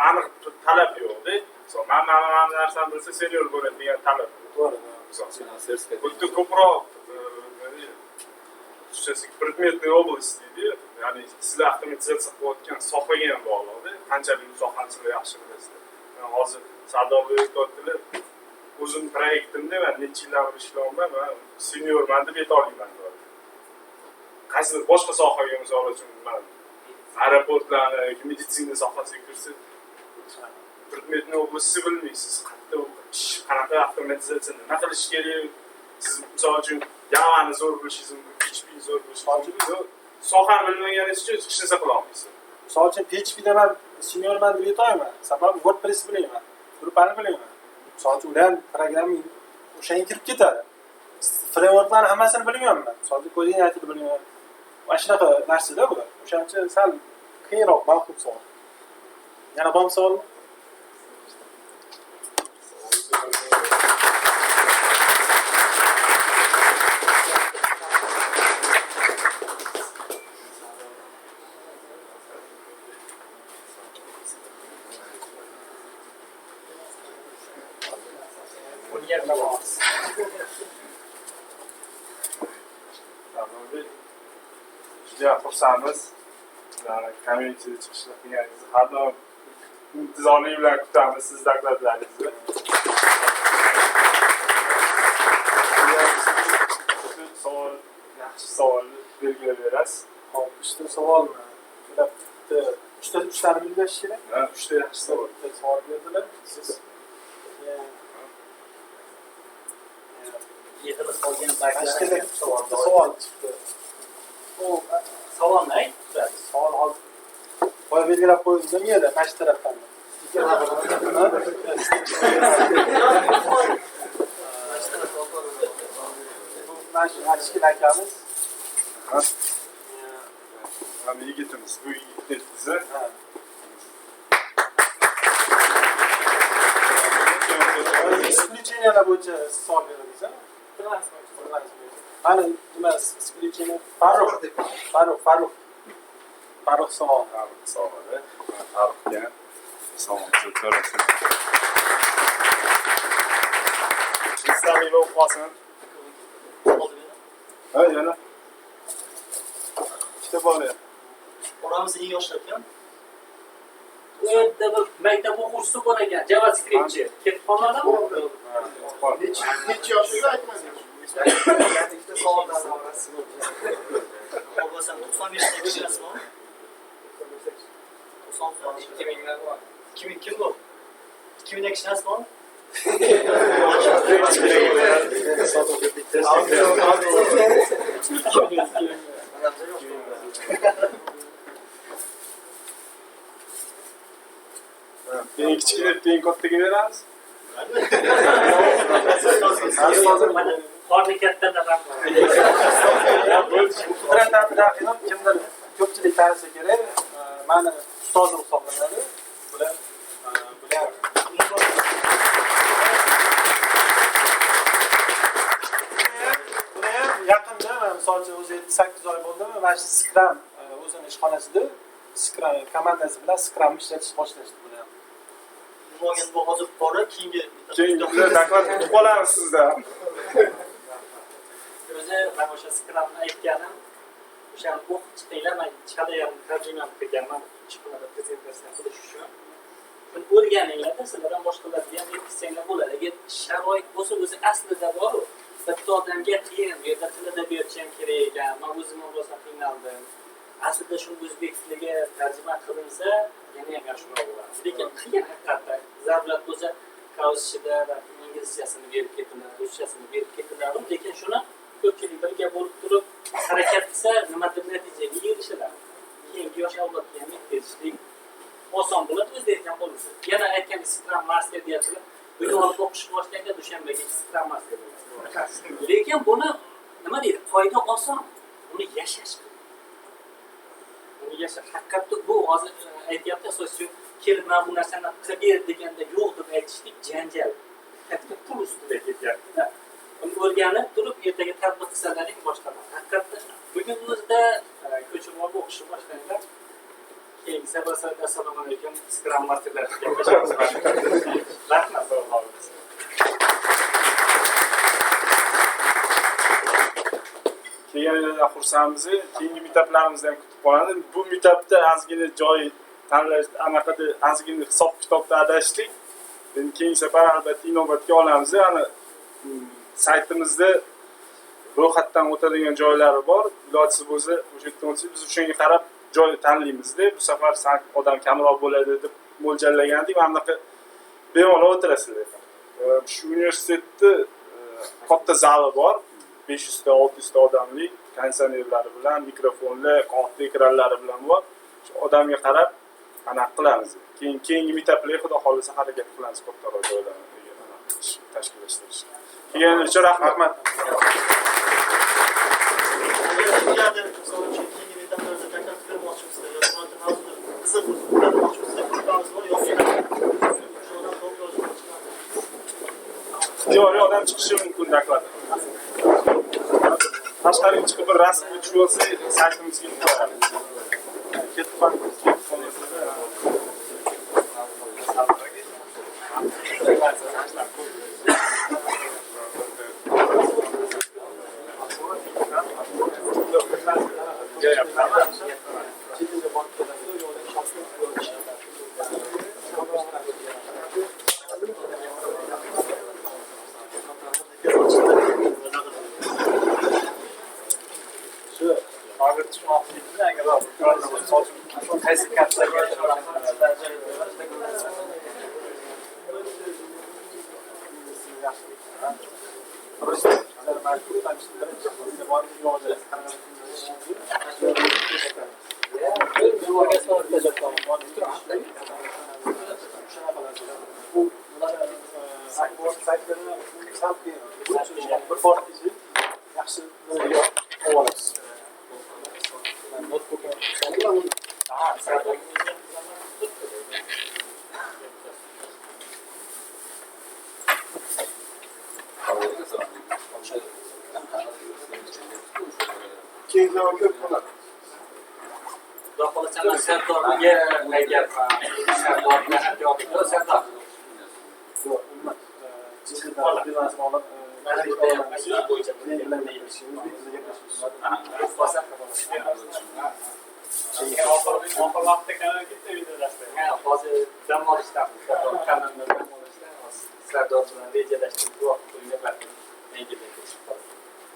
aniq talab yo'q-da. Misol mana narsani bilsa senior bo'ladi degan talab. To'g'ri. Bunda ko'proq предметный область deydi. Ya'ni sizlar avtomatizatsiya qilayotgan sohaga ham bog'liqda. Qanchalik bu sohani sizlar yaxshi bilasizlar. Men hozir Sardor aytdilar, o'zim proyektimda men necha yillar ishlayapman va seniorman deb ayta olmayman. Qaysidir boshqa sohaga misol uchun men aeroportlarni yoki meditsina sohasiga kirsa, предметный областьni bilmaysiz. Qanaqa avtomatizatsiya nima qilish kerak? Siz misol uchun Java'ni zo'r bilishingiz mumkin, PHP'ni zo'r bilishingiz mumkin. Sohani bilmaganingiz uchun hech narsa qila olmaysiz. Misol uchun PHP'da men seniorman deb aytolmayman. Sababi WordPress bilaman, Drupalni bilaman. Misol uchun ular programming o'shanga kirib ketadi. Frameworklarni hammasini bilmayman. Misol uchun koordinatorni bilmayman. Mana shunaqa narsada bular. O'shaning uchun sal qiyinroq mavqu savol. Yana bormi savol? Juda xursandmiz. Community chiqishni qilganingizni har doim intizorlik bilan kutamiz siz dokladlaringizni. Savol, yaxshi savol belgilab berasiz. Hop, uchta savolmi? Uchtani belgilash kerak. Ha, uchta yaxshi savol. Savol berdilar. Siz Yig'ilib qolgan paytlarda savol chiqdi. O savolni ayt. Savol hozir boya belgilab qo'yilgan edi, mana shu tarafdan. Mana shu Achkin akamiz. Mana yigitimiz, bu yigit bizni. Исключениyalar bo'yicha savol beradingiz, ha? Ana nima исключение? Farruh savol. Savol-da. Farruhga savolni so'rasin. Istamiylar o'qisin. Ha, yana. Ikkita bola. Oramizda eng yoshlar ekan. U yerda bir maktab o'quvchisi bor ekan, JavaScriptchi. Ketib qolmadimi? Necha yoshingda aytmadingiz? Ikkita savoldan orasi Bo'lmasam 95 tekshirasizmi? 2000lar bor. 2000 kim bu? 2000 tekshirasizmi? Eng kichkina eng kattaga beramiz. Mana qorni kattadan ham bor. Qudrat Abdurahimov kimdir ko'pchilik tanisa kerak. Mani ustozim hisoblanadi. Bular buni ham yaqinda, misol uchun o'zi 7-8 oy bo'ldi, mana shu Scrum o'zini ishxonasida Scrum komandasi bilan Scrum ishlatishni boshlashdi buni ham. Bo'lgan bu hozir bora keyingi doklad kutib qolamiz sizdan. O'zi men o'sha Scrumni aytganim, o'shani o'qib chiqinglar, men chalayan tarjima qilganman, chiqinada prezentatsiya qilish uchun. Buni o'rganinglar-da, sizlardan boshqalarga ham yetkazsanglar bo'ladi. Agar sharoit bo'lsa, o'zi aslida bor. Bitta odamga qiyin, bu yerda til adabiyotchi ham kerak ekan. Men o'zim ham rosa qiynaldim. Aslida shu o'zbek tiliga tarjima qilinsa, yana ham yaxshiroq bo'ladi. Lekin qiyin haqiqatdan. Zarurat bo'lsa, kausida va inglizchasini berib ketiladi, ruschasini berib ketiladi. Lekin shuni ko'pchilik birga bo'lib turib harakat qilsa, nimadir natijaga erishiladi. Keyingi yosh avlodga ham yetkazishlik oson bo'ladi, o'zingizga ham bo'lsa. Yana aytgan Scrum Master deyapti. Buni olib o'qish boshlaganda dushanbaga Scrum Master bo'lasiz. Lekin buni nima deydi? Qoida oson. Uni yashash. Uni yashash haqiqatda bu hozir aytyapti, asosiy kelib mana bu narsani qilib ber deganda yo'q deb aytishlik janjal. Katta pul ustida ketyapti-da. Uni o'rganib turib ertaga tatbiq qilsalaring boshqalar. Haqiqatda bugun o'zida ko'chib olib o'qishni boshlanglar. Keyingi safarda assalomu alaykum Scrum Masterlar gaplashamiz. Rahmat bo'lamiz. Kelganingizdan xursandmiz. Keyingi meetuplarimizni ham kutib qoladi. Bu meetupda ozgina joy tanlash, anaqada ozgina hisob kitobda adashdik. Endi keyingi safar albatta inobatga olamiz. Ana saytimizda ro'yxatdan o'tadigan joylari bor. Iloji bo'lsa, o'sha yerdan o'tsa biz o'shanga qarab joy tanlaymiz-da. Bu safar odam kamroq bo'ladi deb mo'ljallagandik. Mana bunaqa bemalol o'tirasizlar. Shu universitetda katta zali bor. 500 ta 600 ta odamli konditsionerlari bilan, mikrofonlar, katta ekranlari bilan bor. Shu odamga qarab anaqa qilamiz. Keyingi meetuplarga xudo xolisa harakat qilamiz kattaroq joylarni tashkillashtirish. Kelganingiz uchun rahmat. Ixtiyoriy odam chiqishi mumkin doklad. Tashqariga chiqib bir rasm tushib olsa, saytimizga qo'yamiz. Ketib qolamiz.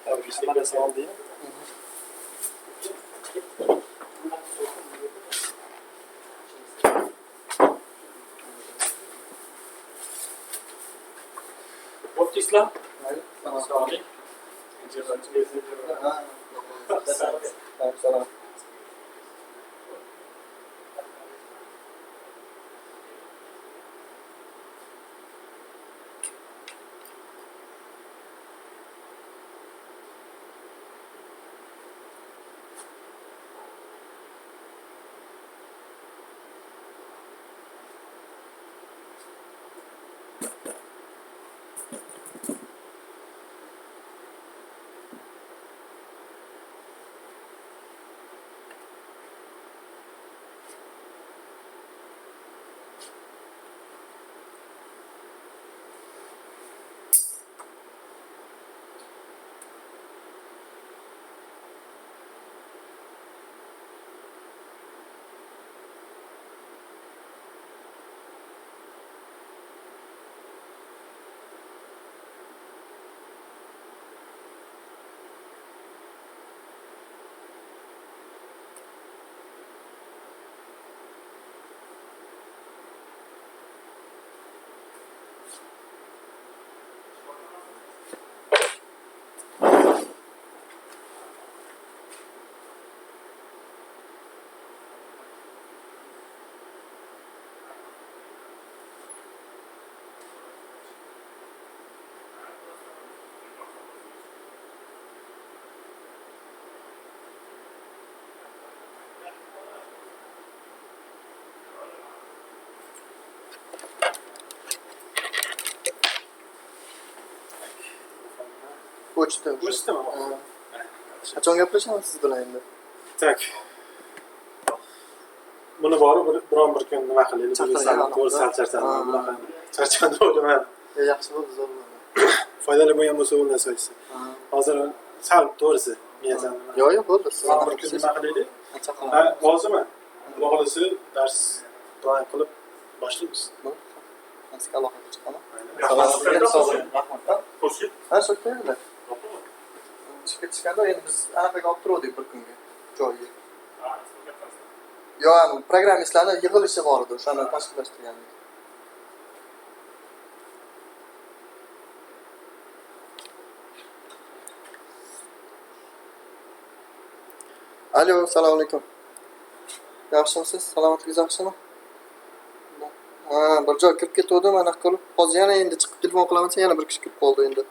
Mana savol deydi. Bo'pti Islom. Assalomu alaykum. O'chdimi? Qachon gaplashamiz siz bilan endi? Tak. Buni borib biron bir kun nima qilaylik? To'g'ri sal charchadim. Charchadim o'ylaman. Yaxshi bo'ldi, zo'r bo'ldi. Foydali bo'lgan bo'lsa undan so'ysa. Hozir sal to'g'risi miyasam. Yo'q, bo'ldi. Siz Biron bir kun nima qilaylik? Ha, hozirmi? Xudo xohlasa dars davom qilib boshlaymiz. Nasib aloqaga chiqaman. Rahmat. Qo'shib. Ha, shukr. Chiqib chiqanda endi biz anaqaga olib turdik bir kunga joyga. Yo'q, programmistlarni yig'ilishi bor edi, o'shani tashkillashtirgandik. Alo, assalomu alaykum. Yaxshimisiz? Salomatligingiz yaxshimi? Ha, bir joy kirib ketdim, anaqa qilib, hozir yana endi chiqib telefon qilaman, yana bir kishi kirib qoldi endi.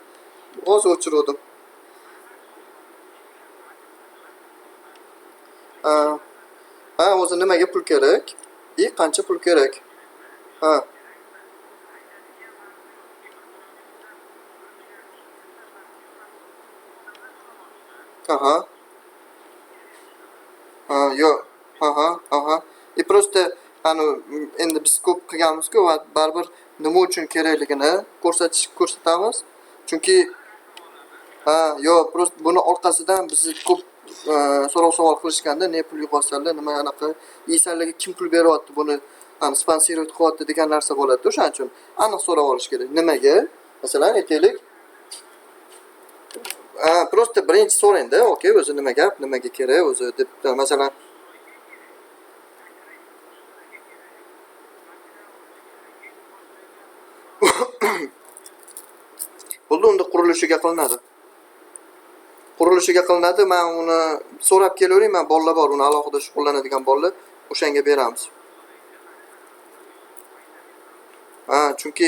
Hozir o'chirdim. Ha, o'zi nimaga pul kerak? Qancha pul kerak? Ha. Aha. Ha, yo'q. Aha. Просто endi biz ko'p qilganmiz-ku va baribir nima uchun kerakligini ko'rsatamiz. Chunki yo'q, просто buni orqasidan bizni ko'p so'roq-savol qilishganda ne pul yig'olsanlar, nima anaqa, isanlarga kim pul beryapti, buni sponsировать qilyapti degan narsa bo'ladi. O'shaning uchun aniq so'rab olish kerak. Nimaga? Masalan, aytaylik. Просто birinchi so'rangda, okey, o'zi nima gap, nimaga kerak o'zi deb, masalan, bo'ldi, unda qurilishiga qilinadi. Men uni so'rab kelavering, men bolalar bor, uni alohida shug'ullanadigan bolalar, o'shanga beramiz. Chunki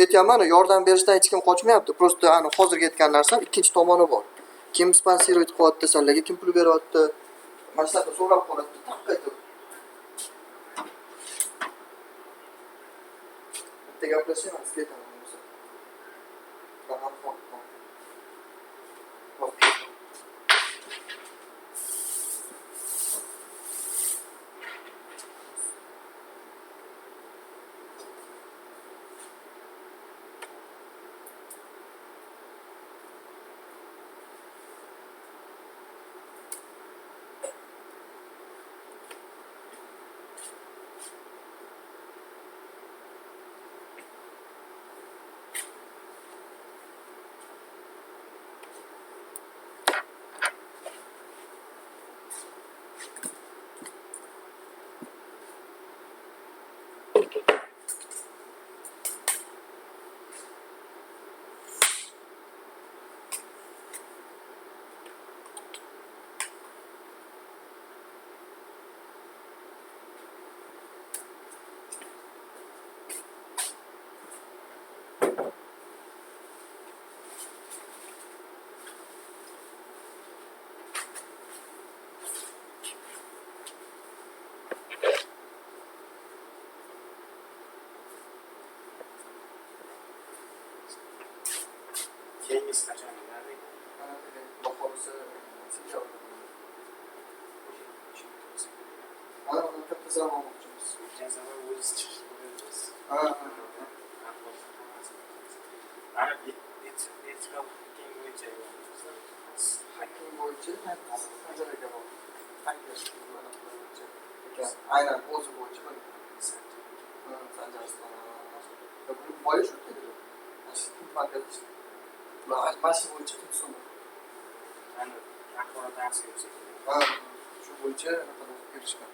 aytayapman, yordam berishdan hech kim qochmayapti. Просто hozirgi aytgan narsam ikkinchi tomoni bor. Kim sponsировать qilyapti, sanlarga kim pul beryapti? Masalan, so'rab qoladi, taqaytib. Bitta gaplashamiz, ketaman. keyingisi qachon bo'ladi? Baholisi sentabr. Ana katta zaman olmoqchimiz. O'tgan safar o'ziz chiqishni bilamiz. Ha. Ana etikal keng bo'yicha Hakim bo'yicha qanchalarga bor? Aynan o'zi bo'yicha Sanjarston. Buni boyi shu dedi. Mashina bo'yicha tutsin. ana axborot asosiy. Ha, shu bo'yicha qanaqa kelishgan.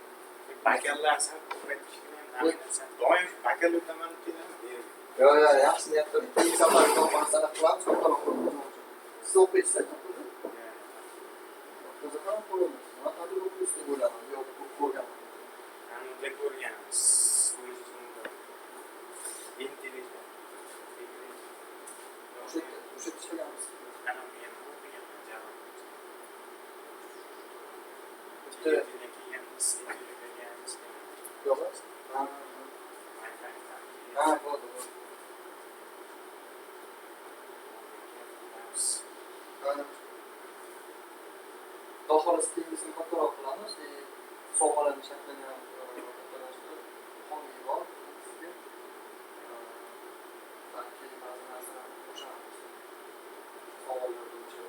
Bakallar ham ko'paytirishgan. Doim bakal o'taman keladimi? Yo, yaxshi niyat qilib. Ikki safar masala qilamiz, to'xtab qolamiz. Siz o'qiysiz? O'zi ham qo'yamiz. Men hozir o'qiysiz deb o'yladim. Yo'q, ko'rganman. Unda ko'rganmiz. Intelligent. O'sha ishlaganmiz. Ana men o'qiganman javob. Bitta yo'q. Ha, bo'ldi. Daxil stilimizni kattaroq qilamiz. Sohalarni shaklini ham kattalashtirib, xongi bor. Balki ba'zi narsalarni qo'shamiz. Savollar bo'yicha,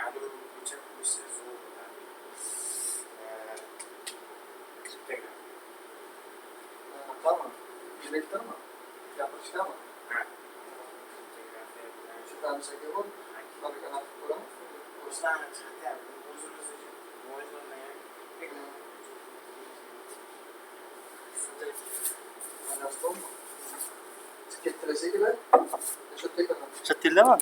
kadr bo'yicha bo'lsa zo'r bo'ladi. Tamam. Direktormi? Gapirishdami? Shu tanishga bor. Qanaqa ko'ramiz? O'zlarini chiqaryapti. O'zimiz uchun rivojlanmagan. Anastonmi? Kettirasiz kerak. Shu tekana. Chet tildami?